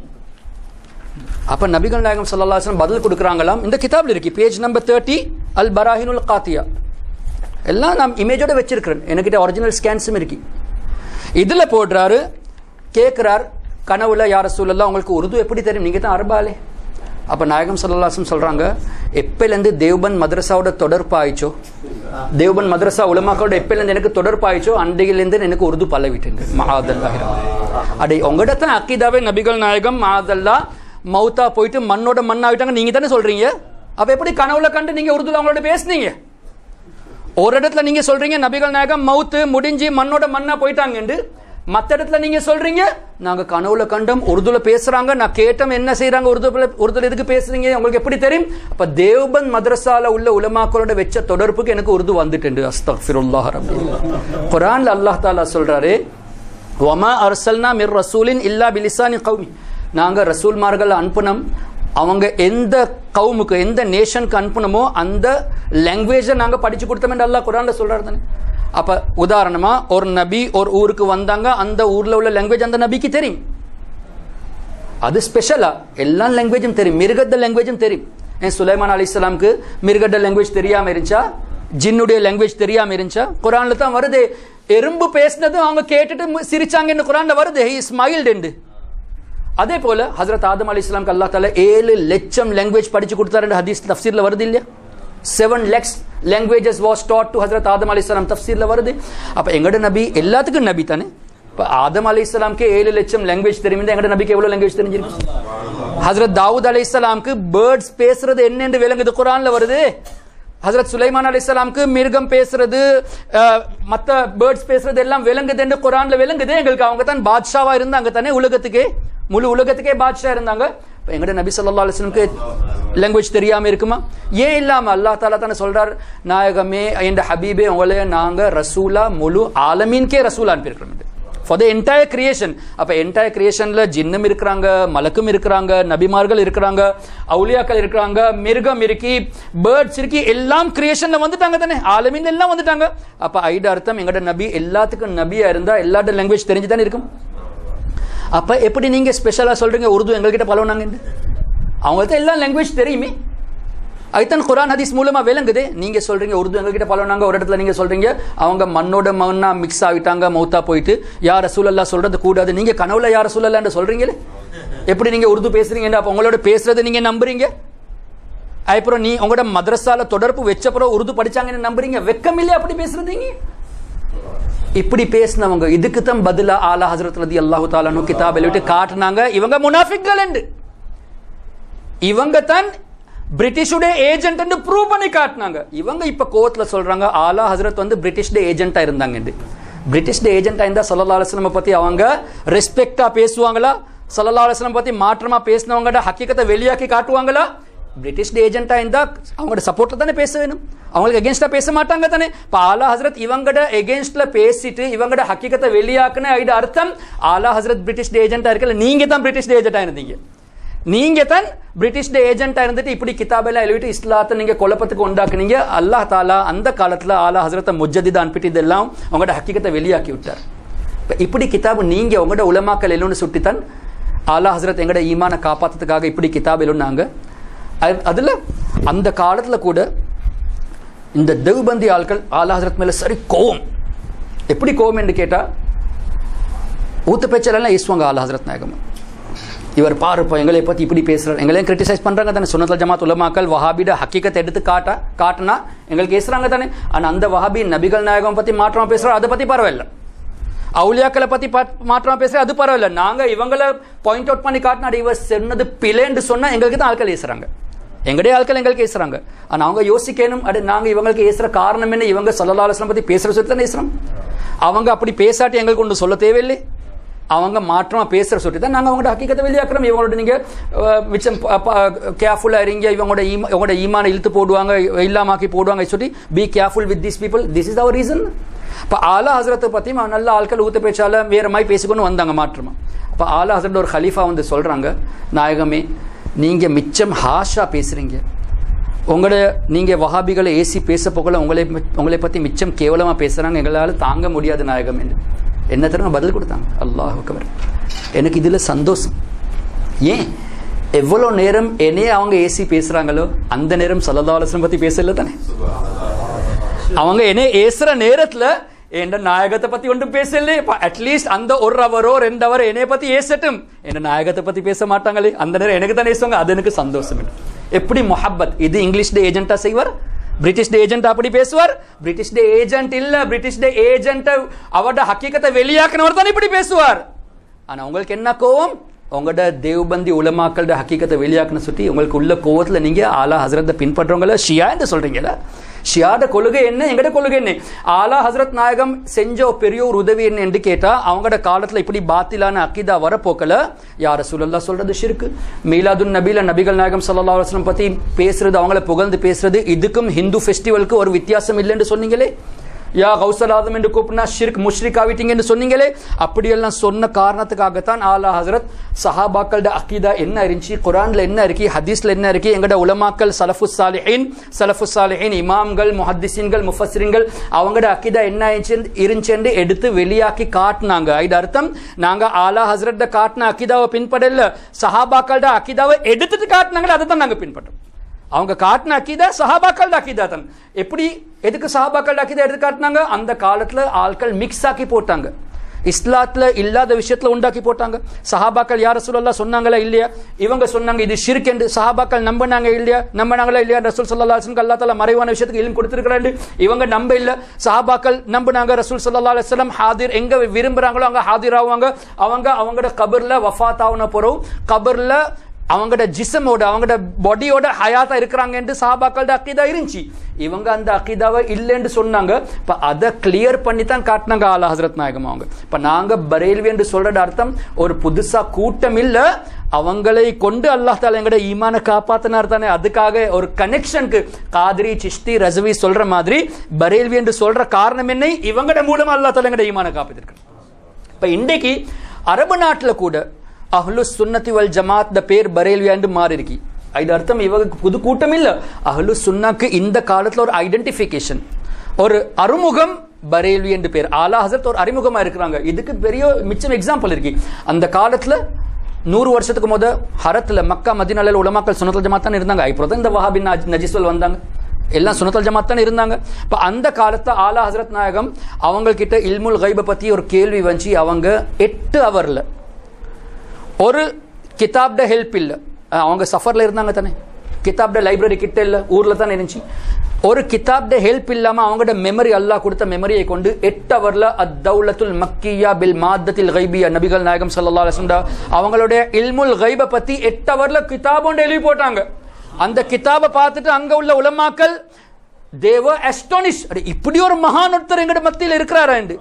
அப்ப நபிகள் நாயகம் ஸல்லல்லாஹு அலைஹி வஸல்லம் பதில் கொடுக்கறாங்களாம். இந்த கிதாப்ல இருக்கு பேஜ் நம்பர் 30 அல் பராஹினுல் காத்தியா. எல்லாம் நான் இமேஜோட வச்சிருக்கிறேன், என்கிட்ட ஒரிஜினல் ஸ்கேன்ஸும் இருக்கு. இதுல போடுறாரு, கேட்கிறார் கனவுல, யா ரசூலல்லாஹ் உங்களுக்கு உருது எப்படி தெரியும், நீங்க தான் அரபாலே. அப்ப நாயகம் ஸல்லல்லாஹு அலைஹி வஸல்லம் சொல்றாங்க, எப்பையிலேருந்து தேவ்பந்த் மதரசாவோட தொடர்பு ஆயிச்சோ, தேவ்பந்த் மதரசா உலமாக்களோட எப்பையிலேருந்து எனக்கு தொடர்பு ஆயிச்சோ அன்றையிலேருந்து எனக்கு உருது பழவிட்டுங்க. மஹாதல்லாஹ் அடே உங்கள்கிட்ட தான் அக்கீதாவே நபிகள் நாயகம் மஹாதல்லா மௌத்தா போயிட்டு மண்ணோட மண்ணாவிட்டாங்க நீங்க தானே சொல்றீங்க. அப்ப எப்படி கனவுல கண்டு நீங்க உருதுல அவங்களோட பேசுனீங்க? ஒரு இடத்துல நீங்க சொல்றீங்க நபிகள் நாயகம் மௌத்து முடிஞ்சு மண்ணோட மண்ணா போயிட்டாங்க, மற்ற இடத்துல நீங்க சொல்றீங்க நாங்க கனவுல கண்டோம், உருதுல பேசுறாங்க, நான் கேட்டோம் என்ன செய்யறாங்க, உருதுல எதுக்கு பேசுறீங்க, உங்களுக்கு எப்படி தெரியும்? அப்ப தேவ்பந்த் மதரசால உள்ள உலமாக்களோட வெச்ச தொடர்புக்கு எனக்கு உருது வந்துட்டு. அஸ்தக்ஃபிருல்லாஹ் ரப்பி. குர்ஆன்ல அல்லாஹ் தஆலா சொல்றாரு, வமா அர்சல்னா மிர் ரசூலின் இல்லா பிலிசானி கௌமி. நாங்க ரசூல்மார்கள் அனுப்புனோம், அவங்க எந்த கவுமுக்கு எந்த நேஷனுக்கு அனுப்பணுமோ அந்த லாங்குவேஜை நாங்க படிச்சு கொடுத்தோம் என்று அல்லாஹ் குர்ஆன்ல சொல்றாரு தானே. அப்ப உதாரணமா ஒரு நபி ஒரு ஊருக்கு வந்தாங்க, அந்த ஊர்ல உள்ள லாங்குவேஜ் அந்த நபிக்கு தெரியும், அது ஸ்பெஷலா எல்லா லாங்குவேஜும் தெரியும், மிருகத்த லாங்குவேஜும் தெரியும். சுலைமான் அலைஹிஸ்ஸலாமுக்கு மிருகத்த லாங்குவேஜ் தெரியாம இருந்துச்சா, ஜின்னுடைய லாங்குவேஜ் தெரியாம இருந்துச்சா? குர்ஆன்ல தான் வருது, எறும்பு பேசினது அவங்க கேட்டுட்டு சிரிச்சாங்கன்னு குர்ஆன்ல வருது, ஹி ஸ்மைல்ட் என்று. அதே போல ஹஜ்ரத் ஆதம் அலைஹிஸ்ஸலாமுக்கு அல்லாஹ் தஆலா 7 லட்சம் லாங்குவேஜ் படிச்சு கொடுத்தாருன்னு ஹதீஸ் தஃப்சீர்ல வருது இல்லையா? 7 lakhs languages was taught to ஹஜ்ரத் ஆதம் அலைஹிஸ்ஸலாம் தஃப்சீர்ல வருது. அப்ப எங்கட நபி எல்லாத்துக்கும் நபி தானே. இப்ப ஆதம் அலைஹிஸ்ஸலாமுக்கு 7 லட்சம் லாங்குவேஜ் தெரியும்னா எங்கட நபிக்கு எவ்வளவு லாங்குவேஜ் தெரிஞ்சிருக்கு? ஹஜ்ரத் தாவூத் அலைஹிஸ்ஸலாமுக்கு பேர்ட்ஸ் பேசுறது என்னன்னு விளங்குது, குர்ஆன்ல வருது. ஹஜ்ரத் சுலைமான் அலைஹிஸ்ஸலாமுக்கு மிருகம் பேசுறது, மற்ற பேர்ட்ஸ் பேசுறது எல்லாம் விளங்குது என்று குர்ஆன்ல விளங்குது. எங்களுக்கு அவங்க தான் பாட்ஷாவா இருந்தாங்க தானே, உலகத்துக்கே முழு உலகத்துக்கே பாட்ஷா இருந்தாங்க. எங்கட நபி ஸல்லல்லாஹு அலைஹி வஸல்லும்க்கு லாங்குவேஜ் தெரியாம இருக்குமா? ஏன் இல்லாம அல்லாஹ் தஆலா தானே சொல்றார், நாயகமே என்ற ஹபீபே உங்களை நாங்க ரசூலா முழு ஆலமீன்கே ரசூலா அனுப்பியிருக்கிறோம் for the entire creation. அப்ப entire creationல ஜின்னும் இருக்கிறாங்க, மலக்கும் இருக்கிறாங்க, நபிமார்கள் இருக்கிறாங்க, அவுலியாக்கள் இருக்கிறாங்க, மிருகம் இருக்கி, பேர்ட்ஸ் இருக்கி, எல்லாம் கிரியேஷன்ல வந்துட்டாங்க தானே, ஆலமீன் எல்லாம் வந்துட்டாங்க. அப்ப ஐட அர்த்தம் எங்கட நபி எல்லாத்துக்கும் நபியா இருந்தா எல்லாட்ட லாங்குவேஜ் தெரிஞ்சு தானே இருக்கும். அப்ப எப்படி நீங்க ஸ்பெஷலா சொல்றீங்க உருது எங்ககிட்ட பழகுனாங்க? அவங்களுக்கு எல்லா லாங்குவேஜ் தெரியுமே, அதுதான் குர்ஆன் ஹதீஸ் மூலமா விளங்குது. நீங்க சொல்றீங்க உருது எங்ககிட்ட பழகுனாங்க, ஒரு இடத்துல நீங்க சொல்றீங்க அவங்க மண்ணோட மண்ணா மிக்ஸ் ஆகிட்டாங்க, மௌத்தா போயிட்டு யா ரசூலல்லாஹ் சொல்றது கூடாது. நீங்க கனவுல யா ரசூலல்லாஹ் சொல்றீங்களே, எப்படி நீங்க உருது பேசுறீங்க? அப்ப உங்களோட பேசுறது நீங்க நம்புறீங்க? அப்புறம் நீ உங்களோட மதரசால தொடர்பு வச்சப்புறம் உருது படிச்சாங்கன்னு நம்புறீங்க? வெக்கமில்லை அப்படி பேசுறீங்க? இப்படி பேசினவங்க இதுக்கு தான் பதிலா ஆலா ஹஜ்ரத் ரலியல்லாஹு தஆலா அன்ஹு கிதாப் எழுதி காட்டுனாங்க, இவங்க முனாஃபிக்கள் என்று. இவங்க தான் பிரிட்டிஷுடைய ஏஜென்ட் என்று ப்ரூவ் பண்ணி காட்டினாங்க. இவங்க இப்ப கோர்ட்ல சொல்றாங்க ஆலா ஹஜ்ரத் வந்து பிரிட்டிஷுடைய ஏஜென்ட்டா இருந்தாங்க என்று. பிரிட்டிஷுடைய ஏஜென்ட்டா இருந்தா ஸல்லல்லாஹு அலைஹி வஸல்லம் பத்தி அவங்க ரெஸ்பெக்டா பேசுவாங்களா? ஸல்லல்லாஹு அலைஹி வஸல்லம் பத்தி மாற்றமா பேசினவங்கட ஹக்கீகத்தை வெளியாக்கி காட்டுவாங்களா? பிரிட்டிஷ் ஏஜென்ட்டா இருந்தா அவங்களோட சப்போர்ட்ல தானே பேச வேணும், அவங்களுக்கு எகென்ஸ்டா பேச மாட்டாங்க தானே. இப்ப ஆலா ஹஜ்ரத் இவங்கட எகென்ஸ்ட்ல பேசிட்டு இவங்கட ஹக்கீகத்தை வெளியாக்குன ஐட அர்த்தம் ஆலா ஹஜ்ரத் பிரிட்டிஷ் ஏஜென்ட்டா இருக்கல, நீங்க தான் பிரிட்டிஷ் ஏஜென்ட்டா இருந்தீங்க. நீங்க தான் பிரிட்டிஷ் ஏஜென்ட்டா இருந்துட்டு இப்படி கிதாபெல்லாம் எழுதிட்டு இஸ்லாத்தை நீங்க குழப்பத்துக்கு உண்டாக்குனீங்க. அல்லாஹ் தாலா அந்த காலத்துல ஆலா ஹஜ்ரத்தை முஜ்ஜதிதா அனுப்பிட்டு இதெல்லாம் அவங்களோட ஹக்கீகத்தை வெளியாக்கி விட்டார். இப்படி கிதாபு நீங்க உங்களோட உலமாக்கள் எல்லோன்னு சுட்டித்தான் ஆலா ஹஜ்ரத் எங்களோட ஈமான காப்பாத்துறதுக்காக இப்படி கிதாப் எழுதினாங்க. அதுல அந்த காலத்துல கூட இந்த தேவ்பந்தி ஆட்கள் ஆலா ஹஜ்ரத் மேல சரி கோவம். எப்படி கோவம் என்று கேட்டா ஊத்த பேச்செல்லாம் ஈசுவாங்க ஆலா ஹஜ்ரத் நாயகம். இவர் பாருப்பா எங்களை பத்தி இப்படி பேசுறாரு, எங்களையும் கிரிட்டிசைஸ் பண்றாங்க தானே. சுன்னத்துல் ஜமாத் உலமாக்கள் வஹாபிட ஹக்கீகத்தை எடுத்து காட்டினா எங்களுக்கு பேசுறாங்க தானே. ஆனா அந்த வஹாபி நபிகள் நாயகம் பத்தி மாற்றமா பேசுறாரு, அதை பத்தி பரவாயில்ல. அவுலியாக்களை பத்தி மாற்றமா பேசுறாரு, அது பரவாயில்ல. நாங்க இவங்களை பாயிண்ட் அவுட் பண்ணி காட்டினா இவர் சொன்னது பிழைன்னு சொன்னா எங்களுக்கு தான் ஆட்கள் ஏசுறாங்க, எங்களுடைய ஆட்கள் எங்களுக்கு ஏசுறாங்க. ஆனா அவங்க யோசிக்கணும், அது நாங்க இவங்களுக்கு ஏசுற காரணம் என்ன? இவங்க ஸல்லல்லாஹு அலைஹி வஸல்லம் பத்தி பேசுற சொல்லி தானே ஏசுறோம். அவங்க அப்படி பேசாட்டி எங்களுக்கு ஒன்று சொல்ல தேவையில்லை, அவங்க மாற்றமா பேசுற சொல்லி தான் நாங்க அவங்களோட ஹக்கீகத்தை வெளியாக்குறோம். இவங்களோட நீங்க மிச்சம் கேர்ஃபுல்லா இருங்க, இவங்களோட ஈமான இழுத்து போடுவாங்க, இல்லாமாக்கி போடுவாங்க சொல்லி be careful with this people, this is our reason. இப்போ ஆலா ஹஜ்ரத்தை பற்றியும் நல்ல ஆட்கள் ஊத்த பேச்சால வேற மாதிரி பேசிக்கொண்டு வந்தாங்க மாற்றமா. அப்போ ஆலா ஹஜ்ரத் ஒரு ஹலீஃபா வந்து சொல்றாங்க, நாயகமே நீங்க மிச்சம் ஹாஷா பேசுறீங்க, நீங்க வஹாபிகளை ஏசி பேச போகல உங்களை பத்தி மிச்சம் கேவலமா பேசுறாங்க, எங்களால தாங்க முடியாது நாயகம் என்று. என்ன தருங்க பதில் கொடுத்தாங்க. அல்லாஹ் அக்பர். எனக்கு இதுல சந்தோஷம். ஏன் எவ்வளோ நேரம் என்னையே அவங்க ஏசி பேசுறாங்களோ அந்த நேரம் ஸல்லல்லாஹு அலைஹி வஸல்லம் பத்தி பேசல தானே. அவங்க என்ன ஏசுற நேரத்துல என் நாயகத்தை பத்தி ஒன்றும் பேசல. அட்லீஸ்ட் அந்த 1 ஹவரோ 2 ஹவர் என்னைய பத்தி ஏசட்டும், என்ன நாயகத்தை பத்தி பேச மாட்டாங்களே, அந்த நேரம் எனக்கு தான் ஏசுவாங்க, அது எனக்கு சந்தோஷம். எப்படி முஹப்பத். இது இங்கிலீஷ் ஏஜென்ட்டா செய்வார், பிரிட்டிஷ் ஏஜென்ட் அப்படி பேசுவார். பிரிட்டிஷ் ஏஜென்ட் இல்ல, பிரிட்டிஷ் ஏஜென்ட் அவரோட ஹக்கீகத்தை வெளியாக்குனவர் தான் இப்படி பேசுவார். ஆனா உங்களுக்கு என்ன கோவம்? உங்களோட தேவ்பந்தி உலமாக்களோட ஹக்கீகத்தை வெளியாக்குன்னு சொல்லி உங்களுக்கு உள்ள கோவத்துல நீங்க ஆலா ஹஜ்ரத்தை பின்பற்றவங்கள ஷியா என்று சொல்றீங்களா? ஷியாட கொள்கை என்ன, எங்கட கொள்கை என்ன? ஆலா ஹஜ்ரத் நாயகம் செஞ்ச பெரிய ஒரு உதவி என்ன என்று கேட்டா, அவங்களோட காலத்துல இப்படி பாத்திலான அக்கீதா வரப்போக்கல யா ரசூலுல்லாஹ் சொல்றது ஷிர்க். மீலாதுன் நபில நபிகள் நாயகம் ஸல்லல்லாஹு அலைஹி வஸல்லம் பத்தி பேசுறது, அவங்கள புகழ்ந்து பேசுறது, இதுக்கும் ஹிந்து ஃபெஸ்டிவலுக்கு ஒரு வித்தியாசம் இல்லைன்னு சொன்னீங்களே. யா கௌசல் ஆதம் என்று கூப்பினா ஷிர்க் முஷ்ரிக் ஆவிட்டீங்க என்று சொன்னீங்களே. அப்படியெல்லாம் சொன்ன காரணத்துக்காகத்தான் ஆலா ஹஜ்ரத் சஹாபாக்களோட அக்கீதா என்ன இருந்துச்சு, குர்ஆன்ல என்ன இருக்கு, ஹதீஸ்ல என்ன இருக்கு, எங்கட உலமாக்கள் சலஃபுஸ் சாலிஹீன் இமாம்கள் முஹத்திஸீன்கள் முஃபஸ்ஸிரீன்கள் அவங்களோட அக்கீதா என்ன இருந்துச்சு எடுத்து வெளியாக்கி காட்டினாங்க. இது அர்த்தம் நாங்க ஆலா ஹஜ்ரத் காட்டின அக்கீதாவை பின்பற்றல, சஹாபாக்களோட அக்கீதாவை எடுத்துட்டு காட்டினாங்களே அதை தான் நாங்க பின்பற்றோம். அவங்க காட்டின அக்கீதா சஹாபாக்களோட அக்கீதா தான். எப்படி எதுக்கு சஹாபாக்களோட அக்கீதா எடுத்து காட்டினாங்க? அந்த காலத்துல ஆட்கள் மிக்ஸ் ஆக்கி போட்டாங்க. இஸ்லாத்துல இல்லாத விஷயத்துல உண்டாக்கி போட்டாங்க. சஹாபாக்கள் யார் ரசூலுல்லாஹ் சொன்னாங்களா இல்லையா? இவங்க சொன்னாங்க இது ஷிர்க் என்று. சஹாபாக்கள் நம்பினாங்களா இல்லையா? ரசூல் ஸல்லல்லாஹு அலைஹி வஸல்லம் அல்லாஹ் தஆலா மறைவான விஷயத்துக்கு இல்ம் கொடுத்திருக்கிறாரு, இவங்க நம்ப இல்ல. சஹாபாக்கள் நம்பினாங்க ரசூல் ஸல்லல்லாஹு அலைஹி வஸல்லம் ஹாதிர் எங்க விரும்புறாங்களோ அங்க ஹாதிர் ஆவாங்க. அவங்களோட கபர்ல வஃபாத் ஆவன போறோம், கபர்ல அவங்களோட ஜிஸ்மோட அவங்களோட பாடியோட ஹயாத்தா இருக்கிறாங்க என்று சஹாபாக்களோட அக்கீதா இருந்துச்சு. இவங்க அந்த அக்கீதாவை இல்லைன்னு சொன்னாங்க. இப்ப அதை கிளியர் பண்ணி தான் காட்டினாங்க ஆலா ஹசரத் நாயகம் அவங்க. இப்ப நாங்க பரேல்வி என்று சொல்றது அர்த்தம் ஒரு புதுசா கூட்டம் இல்ல, அவங்களை கொண்டு அல்லாஹ் தாலா எங்கட ஈமான காப்பாத்தினார் தானே. அதுக்காக ஒரு கனெக்ஷனுக்கு காதிரி சிஷ்தி ரஸ்வி சொல்ற மாதிரி பரேல்வி என்று சொல்ற காரணம் என்ன? இவங்கட மூலமா அல்லாஹ் தாலா எங்கட ஈமான காப்பாத்திருக்காங்க. இப்ப இன்றைக்கு அரபு நாட்டுல கூட அஹ்லு சுன்னத்தி வல் ஜமாத் பேர் பரேல்வியாண்டு மாறி இருக்கு. இது அர்த்தம் இவங்க புது கூட்டம் இல்ல. அஹ்லு சுன்னாக்கு இந்த காலத்துல ஒரு ஐடென்டிபிகேஷன், ஒரு அறிமுகம் பரேல்வி என்று பேர். ஆலா ஹசரத் ஒரு அறிமுகமா இருக்கிறாங்க. இதுக்கு பெரிய மிச்சம் எக்ஸாம்பிள் இருக்கு. அந்த காலத்துல 100 வருஷத்துக்கு முத ஹரத்துல மக்கா மதீனால உலமாக்கள் சுன்னத்துல் ஜமாத் தான் இருந்தாங்க. இப்போ இந்த வஹாபி நஜிஸ்வல் வந்தாங்க, எல்லாம் சுன்னத்துல் ஜமாத் தான் இருந்தாங்க. இப்ப அந்த காலத்துல ஆலா ஹசரத் நாயகம் அவங்க கிட்ட இல்முல் கைப பத்தி ஒரு கேள்வி வந்துச்சு. அவங்க 8 ஹவர்ல ஒரு கிதாப்ட ஹெல்ப் இல்ல, அவங்க சஃபர்ல இருந்தாங்க தானே, கிதாப்ட லைப்ரரி கிட்ட இல்ல, ஊர்ல தான் இருந்துச்சு. ஒரு கிதாப்ட ஹெல்ப் இல்லாம அவங்களோட மெமரி அல்லாஹ் கொடுத்த மெமரியை கொண்டு 8 ஹவர்ல அத்தௌலத்துல் மக்கியா பில் மாத்தத்தில் கைபியா நபிகள் நாயகம் ஸல்லல்லாஹு அலைஹி வஸல்லம் அவங்களுடைய இல்முல் கைப பத்தி 8 ஹவர்ல கிதாப் ஒன்று எழுதி போட்டாங்க. அந்த கிதாபை பார்த்துட்டு அங்க உள்ள உலமாக்கள் they were astonished. இப்படி ஒரு மகான் ஒருத்தர் எங்கட மத்தியில் இருக்கிறாரா என்று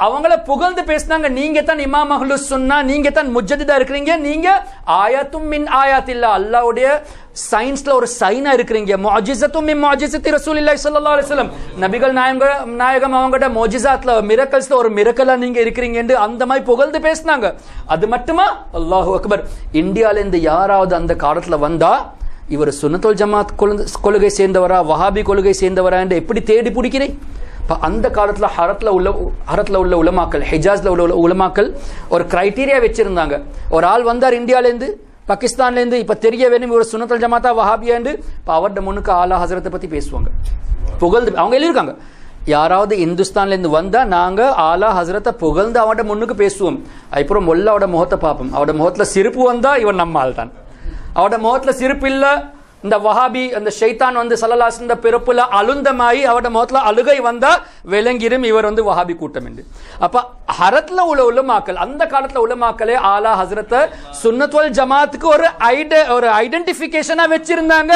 அவங்கள புகழ்ந்து பேசினாங்க. நீங்க தான் இமாம் அஹ்லுஸ் சுன்னா, நீங்க தான் முஜ்ஜதிதா இருக்கிறீங்க, நீங்க ஆயத்தும் மின் ஆயாத்தில்லா அல்லாஹ்வுடைய சயின்ஸ்ல ஒரு சைனா இருக்கிறீங்க, முஅஜிஸத்தும் மின் முஅஜிஸத்தி ரசூலுல்லாஹி ஸல்லல்லாஹு அலைஹி வஸல்லம் நபிகள் நாயகம் அவங்களோட முஅஜிஸாத்ல மிரக்கல்ஸ்ல ஒரு மிரக்கலா நீங்க இருக்கிறீங்க என்று அந்த மாதிரி புகழ்ந்து பேசினாங்க. அது மட்டுமா, அல்லாஹு அக்பர், இந்தியால இருந்து யாராவது அந்த காலத்துல வந்தா இவர் சுன்னத்துல் ஜமாத் கொள்கை சேர்ந்தவரா வஹாபி கொள்கை சேர்ந்தவரா என்று எப்படி தேடி பிடிக்கிறேன். அந்த காலத்துல ஹரத்ல உள்ள உலமாக்கள், ஹிஜாஸ்ல உள்ள உலமாக்கள் ஒரு கிரைட்டீரியா வச்சிருந்தாங்க. ஒரு ஆள் வந்தார் இந்தியால இருந்து பாகிஸ்தான்ல இருந்து, இப்ப தெரிய வேணும் ஒரு சுன்னத்துல் ஜமாத்தா வஹாபியா என்று. இப்ப அவர்ட முன்னுக்கு ஆலா ஹசரத்தை பத்தி பேசுவாங்க, புகழ்ந்து. அவங்க எழுதியிருக்காங்க, யாராவது இந்துஸ்தான்ல இருந்து வந்தா நாங்க ஆலா ஹசரத்தை புகழ்ந்து அவட முன்னுக்கு பேசுவோம். அப்புறம் மொல்லாவோட முகத்தை பார்ப்போம். அவட முகத்துல சிரிப்பு வந்தா இவன் நம்ம ஆள் தான், அவட முகத்துல சிரிப்பு இல்ல, இந்த வஹாபி அந்த ஷைத்தான் வந்து ஸல்லல்லாஹு அலைஹி வஸல்லம் பிறப்புல அலுந்தமாயி அவட முகத்துல அழுகை வந்தா விளங்கிரும் இவர் வந்து வஹாபி கூட்டம் என்று. அப்ப ஹரத்ல உள்ள உலமாக்கள், அந்த காலத்துல உலமாக்களே ஆலா ஹஸ்ரத் சுன்னத்துல் ஜமாத்துக்கு ஒரு ஐடென்டிபிகேஷனா வச்சிருந்தாங்க.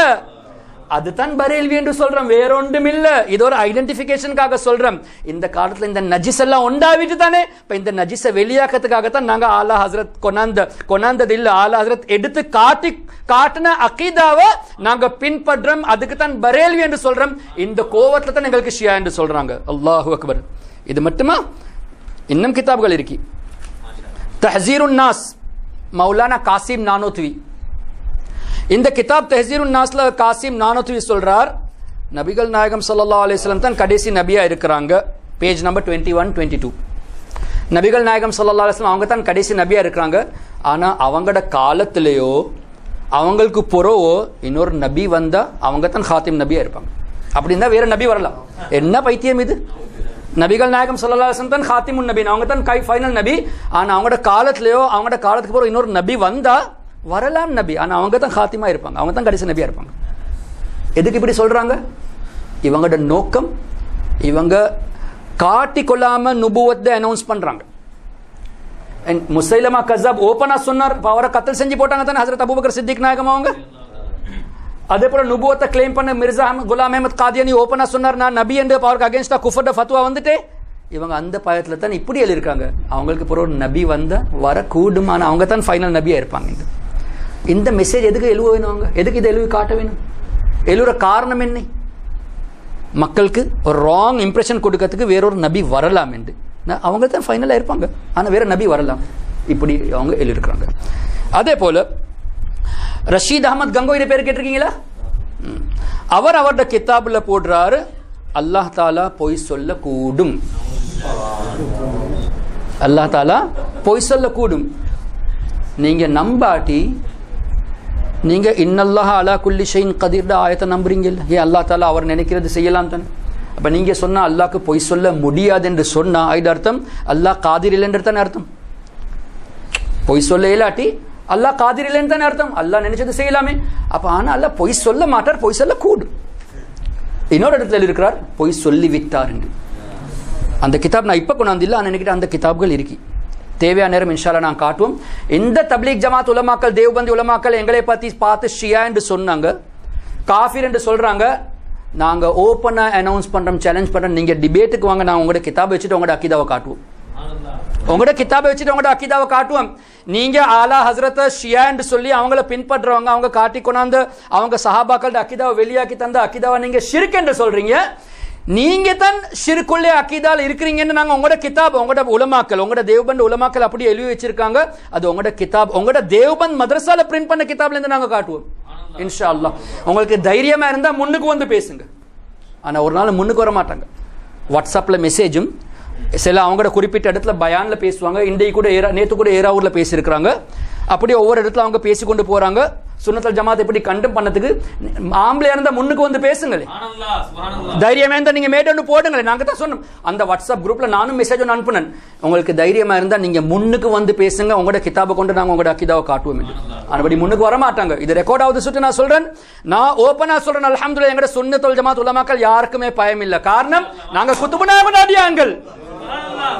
அதுதான் பரேல்வி என்று சொல்றோம், வேற ஒன்றும் இல்ல. இது ஒரு ஐடென்டிபிகேஷனுக்காக சொல்றோம். இந்த காலத்துல இந்த நஜிஸ் எல்லாம் உண்டாவிட்டு தானே, இப்ப இந்த நஜிஸை வெளியாக்கத்துக்காகத்தான் நாங்க ஆலா ஹஸ்ரத் கொண்டாந்தது இல்ல, ஆலா ஹஸ்ரத் எடுத்து காட்டின அகீதாவை நாங்க பின்பற்றோம். அதுக்கு தான் பரேல்வி என்று சொல்றோம். இந்த கோவத்துல தான் எங்களுக்கு ஷியா என்று சொல்றாங்க. அல்லாஹு அக்பர். இது மட்டுமா, இன்னும் கிதாப்கள் இருக்கு. தஹ்சீருன் நாஸ் மௌலானா காசிம் நானோத்வி. இந்த கிதாப் தஹ்சீருன் நாஸ்ல காசிம் நானோத்வி சொல்றார், நபிகள் நாயகம் ஸல்லல்லாஹு அலைஹி வஸல்லம் தான் கடைசி நபியா இருக்கிறாங்க. Page number 21-22. நபிகள் நாயகம் ஸல்லல்லாஹு அலைஹி வஸல்லம் அவங்க தான் கடைசி நபியா இருக்கிறாங்க. ஆனா அவங்களோட காலத்திலேயோ அவங்களுக்கு புறவோ இன்னொரு நபி வந்தா அவங்க தான் ஹாத்திம் நபியா இருப்பாங்க. அப்படின்னா வேற நபி வரலாம். என்ன பைத்தியம் இது? நபிகள் நாயகம் ஸல்லல்லாஹு அலைஹி வஸல்லம் தான் ஹாத்திமுன் நபி, அவங்க தான் ஃபைனல் நபி. ஆனா அவங்களோட காலத்திலேயோ அவங்களோட காலத்துக்கு பிறகு இன்னொரு நபி வந்தா வரலாம் நபி, ஆனா அவங்க தான் ஹாத்திமா இருப்பாங்க, அவங்க தான் கடைசி நபியா இருப்பாங்க. எதுக்கு இப்படி சொல்றாங்க? இவங்களோட நோக்கம், இவங்க காட்டி கொள்ளாம நுபுவத்தை அனௌன்ஸ் பண்றாங்க. முசைலமா கஸாப் ஓபனா சொன்னார், அவரை கத்தல் செஞ்சு போட்டாங்க தானே ஹஜ்ரத் அபூபக்கர் சித்திக் நாயகம் அவங்க. அதே போல நுபுவத்தை கிளைம் பண்ண மிர்சா குலாம் அஹமத் காதியானி ஓபனா சொன்னார், நான் நபி என்று அவருக்கு அகேன்ஸ்டா குஃபர்ட ஃபத்வா வந்துட்டே. இவங்க அந்த பயத்துல தான் இப்படி எழுதிருக்காங்க. அவங்களுக்கு பிறகு நபி வந்தா வர கூடும், ஆனா அவங்க தான் ஃபைனல் நபியா இருப்பாங்க. இந்த மெசேஜ் எதுக்கு எழுவ வேணும்? அவங்க எதுக்கு இதை எழுவி காட்ட வேணும்? எழுவுற காரணம் என்ன? மக்களுக்கு ஒரு ராங் இம்ப்ரெஷன் கொடுக்கறதுக்கு வேறொரு நபி வரலாம் என்று. அவங்க தான் ஃபைனலா இருப்பாங்க, ஆனா வேற நபி வரலாம், இப்படி அவங்க எழுதிருக்காங்க. அதே போல ரஷீத் அஹமத் கங்கோய் பேர் கேட்டிருக்கீங்களா? அவர் அவரோட கிதாபுல போடுறாரு, அல்லாஹ் தாலா பொய் சொல்ல கூடும், அல்லாஹ் தாலா பொய் சொல்ல கூடும். நீங்க நம்பாட்டி நீங்க இன்னல்லாஹ் அலா குல்லி ஷைன் கதீர் ஆயத்தை நம்புறீங்க இல்ல? ஏன் அல்லாஹ் தாலா அவர் நினைக்கிறது செய்யலாம் தானே? அப்போ நீங்கள் சொன்னால் அல்லாஹ்க்கு பொய் சொல்ல முடியாது என்று சொன்னால் இது அர்த்தம் அல்லாஹ் காதிர் இல்லைன்றது தானே அர்த்தம். பொய் சொல்ல இல்லாட்டி அல்லாஹ் காதிர் இல்லைன்னு தானே அர்த்தம். அல்லாஹ் நினைச்சது செய்யலாமே. அப்போ ஆனால் அல்லாஹ் பொய் சொல்ல மாட்டார், பொய் சொல்ல கூடும். இன்னொரு இடத்துல இருக்கிறார் பொய் சொல்லி விட்டார் என்று. அந்த கிதாப் நான் இப்போ கொண்டாந்து இல்லை, ஆனால் என்கிட்ட அந்த கிதாப்கள் இருக்கு. தேவையான நேரம் இன்ஷால்லா நான் காட்டுவோம். எந்த தப்லீக் ஜமாத் உலமாக்கள் தேவபந்தி உலமாக்கள் எங்களை பற்றி பார்த்து ஷியா என்று சொன்னாங்க, காஃபிர் என்று சொல்றாங்க, நாங்கள் ஓப்பனாக அனௌன்ஸ் பண்ணுறோம், சேலஞ்ச் பண்ணுறோம், நீங்கள் டிபேட்டுக்கு வாங்க, நான் உங்களோட கிதாபை வச்சுட்டு உங்களோட அக்கீதாவை காட்டுவோம். உங்களோட கிதாபை வச்சுட்டு உங்களோட அக்கீதாவை காட்டுவோம். நீங்க ஆலா ஹசரத்தை ஷியா என்று சொல்லி அவங்கள பின்பற்றவங்க, அவங்க காட்டி கொண்டாந்து அவங்க சஹாபாக்கள் அக்கீதாவை வெளியாக்கி தந்த அக்கீதாவை நீங்க ஷிர்க் என்று சொல்றீங்க. நீங்க தான் ஷிர்க்குள்ளே அக்கீதால் இருக்கிறீங்கன்னு நாங்கள் உங்களோட கிதாப், உங்களோட உலமாக்கள், உங்களோட தேவபந்த் உலமாக்கள் அப்படி எழுதி வச்சிருக்காங்க. அது உங்களோட கிதாப், உங்களோட தேவபந்த் மதரசால பிரிண்ட் பண்ண கிதாப்ல இருந்து நாங்கள் காட்டுவோம் இன்ஷா அல்லாஹ். உங்களுக்கு தைரியமா இருந்தா முன்னுக்கு வந்து பேசுங்க. ஆனா ஒரு நாள் முன்னுக்கு வர மாட்டாங்க. வாட்ஸ்அப்ல மெசேஜும் சில அவங்களோட குறிப்பிட்ட இடத்துல பயான்ல பேசுவாங்க. இன்றைக்கு கூட நேற்று கூட ஏராவூர்ல பேசியிருக்கிறாங்க. அப்படி ஒவ்வொரு இடத்துல அவங்க பேசிக்கொண்டு போறாங்க. சுன்னத்துல் ஜமாத் எப்படி கண்டம் பண்ணதுக்கு ஆம்பளையா இருந்தா முன்னுக்கு வந்து பேசுங்களே, தைரியமா இருந்தா நீங்க மேடொன்று போடுங்களே. நாங்க தான் சொன்னோம் அந்த வாட்ஸ்அப் குரூப்ல, நானும் மெசேஜ் ஒன்று அனுப்புனேன். உங்களுக்கு தைரியமா இருந்தா நீங்க முன்னுக்கு வந்து பேசுங்க, உங்களோட கிதாபை கொண்டு நாங்க உங்களோட அக்கீதாவை காட்டுவோம் என்று. அப்படி முன்னுக்கு வர மாட்டாங்க. இது ரெக்கார்ட் ஆகுது சுட்டு நான் சொல்றேன், நான் ஓப்பனா சொல்றேன். அல்ஹம்துலில்லாஹ் எங்கட சுன்னத்துல் ஜமாத் உலமாக்கள் யாருக்குமே பயம் இல்லை. காரணம் நாங்க குத்துபுனாவுடைய அடியான்கள்,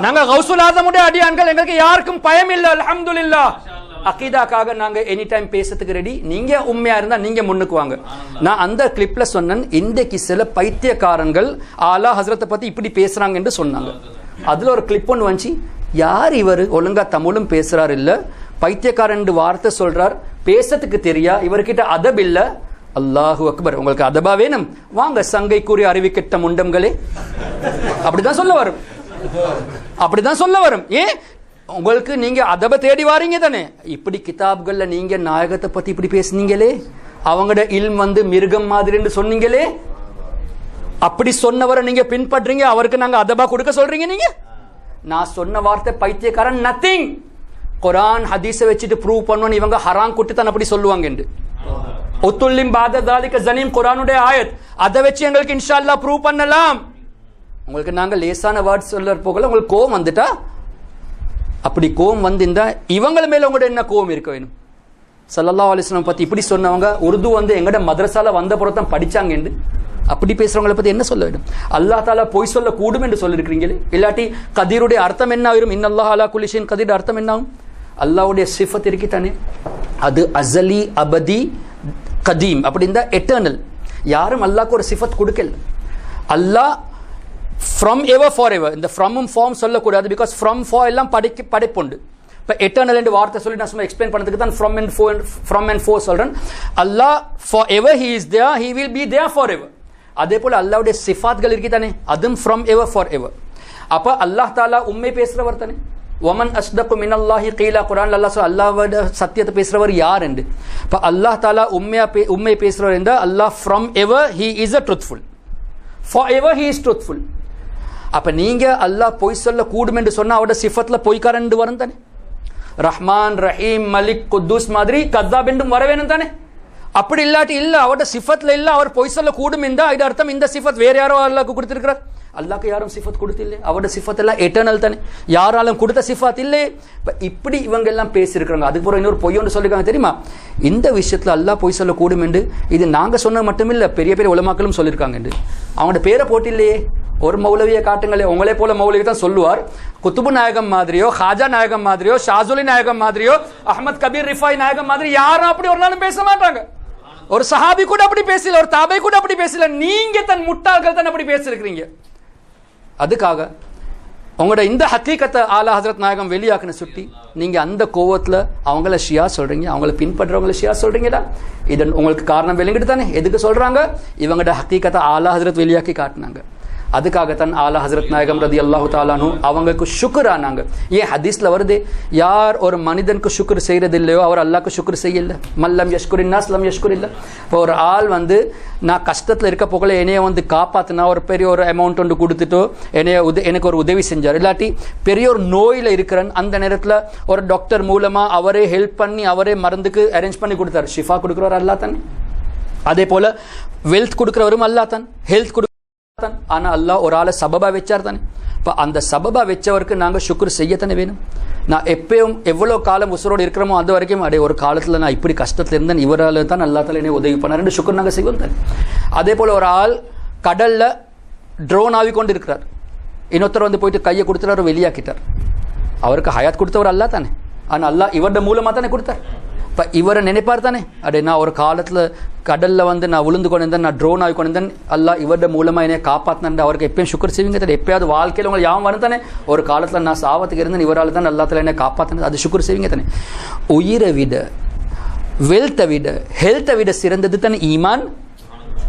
நாங்க கௌசுல் ஆதமுடைய அடியான்கள், எங்களுக்கு யாருக்கும் பயம் இல்லை. அல்ஹம்துலில்லாஹ் அகீதாக்காக நாங்க எனி டைம் பேசுறதுக்கு ரெடி. நீங்க உண்மையா இருந்தா நீங்க முன்னுக்கு வாங்க. நான் அந்த கிளிப்ல சொன்னேன், இன்றைக்கு சில பைத்தியக்காரங்கள் ஆலா ஹசரத்தை பத்தி இப்படி பேசுறாங்க என்று சொன்னாங்க. அதுல ஒரு கிளிப் ஒன்று வந்துச்சு. யார் இவர், ஒழுங்கா தமிழும் பேசுறாரு இல்ல, பைத்தியக்காரன் வார்த்தை சொல்றார், பேசத்துக்கு தெரியா, இவர்கிட்ட அதப் இல்ல. அல்லாஹு அக்பர். உங்களுக்கு அதபா வேணும், வாங்க சங்கை கூறி அறிவிக்கிட்ட முண்டம்களே. அப்படிதான் சொல்ல வரும், அப்படிதான் சொல்ல வரும். ஏன் உங்களுக்கு நீங்க அதப தேடி வாரீங்க தானே. இப்படி கிதாப்கள்ல நீங்க நாயகத்தை பத்தி இப்படி பேசுனீங்களே, அவங்களோட இல்ம் வந்து மிருகம் மாதிரி சொன்னீங்களே, அப்படி சொன்னவரை நீங்க பின்பற்றீங்க, அவருக்கு நாங்க அதபா கொடுக்க சொல்றீங்க. நீங்க நான் சொன்ன வார்த்தை பைத்தியக்காரன் நத்திங். குரான் ஹதீஸை வச்சுட்டு ப்ரூவ் பண்ணுவோம் இவங்க ஹராம் குட்டி தான் அப்படி சொல்லுவாங்க என்று. ஒத்துல்லிம் பாத தாலிக ஜனீம் குரானுடைய ஆயத், அதை வச்சு எங்களுக்கு இன்ஷா அல்லாஹ் ப்ரூவ் பண்ணலாம். உங்களுக்கு நாங்க லேசான வேர்ட் சொல்ல போகல, உங்களுக்கு கோவம் வந்துட்டா, அப்படி கோவம் வந்திருந்தா இவங்கள மேல உங்களோட என்ன கோவம் இருக்க வேணும். ஸல்லல்லாஹு அலைஹி வஸல்லம் பத்தி இப்படி சொன்னவங்க உருது வந்து எங்கட மதரசால வந்த புறத்தான் படிச்சாங்க என்று அப்படி பேசுறவங்களை பத்தி என்ன சொல்ல வேண்டும். அல்லாஹ் தாலா பொய் சொல்ல கூடும் என்று சொல்லிருக்கிறீங்களே. இல்லாட்டி கதீருடைய அர்த்தம் என்ன ஆயிரும், இன்னல்லாஹ் அலா குல்லி ஷைஇன் கதீர் அர்த்தம் என்ன ஆகும். அல்லாஹ்வுடைய சிஃபத் இருக்கு தானே, அது அஸலி அபதி கதீம், அப்படி இருந்தா எட்டர்னல். யாரும் அல்லாஹ்க்கு ஒரு சிஃபத் கொடுக்கல. அல்லாஹ் ஃப்ரம் எவர் ஃபார் எவர், இந்த ஃப்ரம்மும் ஃபார்ம் சொல்லக்கூடாது. பிகாஸ் ஃப்ரம் ஃபார் எல்லாம் படைப்புண்டு. இப்போ எட்டர்னல் என்று வார்த்தை சொல்லி நான் சும்மா எக்ஸ்பிளைன் பண்ணதுக்கு தான் ஃப்ரம் அண்ட் ஃபோர் சொல்றேன். Allah for ever he is there, he will be there for ever. அதே போல அல்லாஹ்வுடைய சிஃபாத்கள் இருக்கு தானே, அதுவும் ஃப்ரம் எவர் ஃபார் எவர். அப்ப அல்லாஹ் தாலா உண்மை பேசுறவர் தானே. வமன் அஸ்தகு மினல்லாஹி கீலா, குர்ஆன் அல்லாஹ் சொல்ல அல்லாஹ்வோட சத்தியத்தை பேசுறவர் யார் என்று. இப்ப அல்லாஹ் தாலா உண்மை பேசுறவர் என்றால் Allah from ever he is a truthful, for ever he is truthful. அப்ப நீங்க அல்லாஹ் பொய் சொல்ல கூடும் என்று சொன்னா அவரோட சிஃபத்ல பொய்க்காரன் வரும் தானே. ரஹ்மான் ரஹீம் மலிக் குத்தூஸ் மாதிரி கத்தாப் என்றும் வர வேணும் தானே. அப்படி இல்லாட்டி இல்ல அவரோட சிஃபத்ல இல்ல அவர் பொய் சொல்ல கூடும் என்றா இது அர்த்தம் இந்த சிஃபத் வேற யாரோ அல்லாஹ்க்கு கொடுத்திருக்கிறார். அல்லாஹ்க்கு யாரும் சிஃபத் கொடுத்தில்லை. அவரோட சிஃபத் எல்லாம் எட்டர்னல் தானே, யாராலும் கொடுத்த சிஃபத் இல்லை. இப்படி இவங்க எல்லாம் பேசியிருக்கிறாங்க. அதுக்கப்புறம் இன்னொரு பொய் ஒன்று சொல்லிருக்காங்க தெரியுமா, இந்த விஷயத்துல அல்லாஹ் பொய் சொல்ல கூடும் என்று. இது நாங்க சொன்ன மட்டும் இல்ல, பெரிய பெரிய உலமாக்களும் சொல்லியிருக்காங்க என்று. அவங்களோட பேரை போட்டில்லையே, ஒரு மௌலவியை காட்டுங்களே. உங்களே போல மௌலவி தான் சொல்லுவார். குத்துபு நாயகம் மாதிரியோ, ஹாஜா நாயகம் மாதிரியோ, ஷாசுலி நாயகம் மாதிரியோ, அஹ்மத் கபீர் ரிஃபாய் நாயகம் மாதிரி யாரும் அப்படி ஒரு நாளும் பேச மாட்டாங்க. ஒரு சஹாபி கூட அப்படி பேசல, ஒரு தாபை கூட அப்படி பேசல. நீங்க தன் முட்டாள்கள் தான் அப்படி பேசிருக்கிறீங்க. அதுக்காக உங்களோட இந்த ஹக்கீகத்தை ஆலா ஹசரத் நாயகம் வெளியாக்குன சுட்டி நீங்க அந்த கோவத்துல அவங்கள ஷியா சொல்றீங்க, அவங்கள பின்பற்றவங்கள ஷியா சொல்றீங்களா? இதன் உங்களுக்கு காரணம் விளங்கிட்டு தானே எதுக்கு சொல்றாங்க. இவங்களோட ஹக்கீகத்தை ஆலா ஹசரத் வெளியாக்கி காட்டினாங்க. அதுக்காகத்தான் ஆலா ஹசரத் நாயகம் ரலியல்லாஹு தஆலா அன்ஹு அவங்களுக்கு ஷுக்ர் ஆனாங்க. ஏன் ஹதீஸ்ல வருது, யார் ஒரு மனிதனுக்கு ஷுக்ர் செய்யறது இல்லையோ அவர் அல்லாஹ்க்கு ஷுக்ர் செய்யல. மல்லம் யஷ்குரின் நாஸ் லம் யஷ்குரில்ல. இப்போ ஒரு ஆள் வந்து நான் கஷ்டத்தில் இருக்க போகல என்னைய வந்து காப்பாத்தினா, ஒரு பெரிய ஒரு அமௌண்ட் ஒன்று கொடுத்துட்டோ எனக்கு ஒரு உதவி செஞ்சார். இல்லாட்டி பெரிய ஒரு நோயில் இருக்கிறேன், அந்த நேரத்தில் ஒரு டாக்டர் மூலமா அவரே ஹெல்ப் பண்ணி அவரே மருந்துக்கு அரேஞ்ச் பண்ணி கொடுத்தாரு. ஷிஃபா கொடுக்குறவர் அல்லாஹ் தான். அதே போல வெல்த் கொடுக்குறவரும் அல்லாஹ் தான், ஹெல்த் கொடுக்குறவர் தான். ஆனால் அல்லாஹ் ஒரு ஆளை சபபா வச்சார் தானே. இப்போ அந்த சபபா வச்சவருக்கு நாங்கள் சுக்ர் செய்யத்தானே வேணும். நான் எப்பயும் எவ்வளோ காலம் உசுரோடு இருக்கிறோமோ அது வரைக்கும் அடைய ஒரு காலத்தில் நான் இப்படி கஷ்டத்தில் இருந்தேன், இவரால் தான் அல்லா தஆலா என்னை உதவி பண்ணார் சுக்ர் நாங்கள் செய்வோம் தானே. அதே போல் ஒரு ஆள் கடலில் ட்ரோன் ஆகி கொண்டு இருக்கிறார், இன்னொருத்தர் வந்து போயிட்டு கையை கொடுத்துட்டு வெளியாக்கிட்டார். அவருக்கு ஹயாத் கொடுத்தவர் அல்லா தானே, ஆனால் அல்லாஹ் இவருடைய மூலமாக தானே கொடுத்தார். இப்போ இவரை நினைப்பார் தானே, அடே நான் ஒரு காலத்தில் கடலில் வந்து நான் விழுந்து கொண்டு இருந்தேன், நான் ட்ரோன் ஆகி கொண்டு இருந்தேன், அல்லாஹ் இவருடைய மூலமாக என்னை காப்பாற்றினேன். அவருக்கு எப்பயும் சுக்கர் செய்வீங்க தானே. எப்பயாவது வாழ்க்கையில் உங்களுக்கு யாவும் வரும் தானே, ஒரு காலத்தில் நான் சாவத்துக்கு இருந்தேன், இவரால் தான் அல்லா தஆலா என்னை காப்பாற்றினது, அது சுக்கர் செய்வீங்க தானே. உயிரை விட, வெல்த்தை விட, ஹெல்த்தை விட சிறந்தது தானே ஈமான்.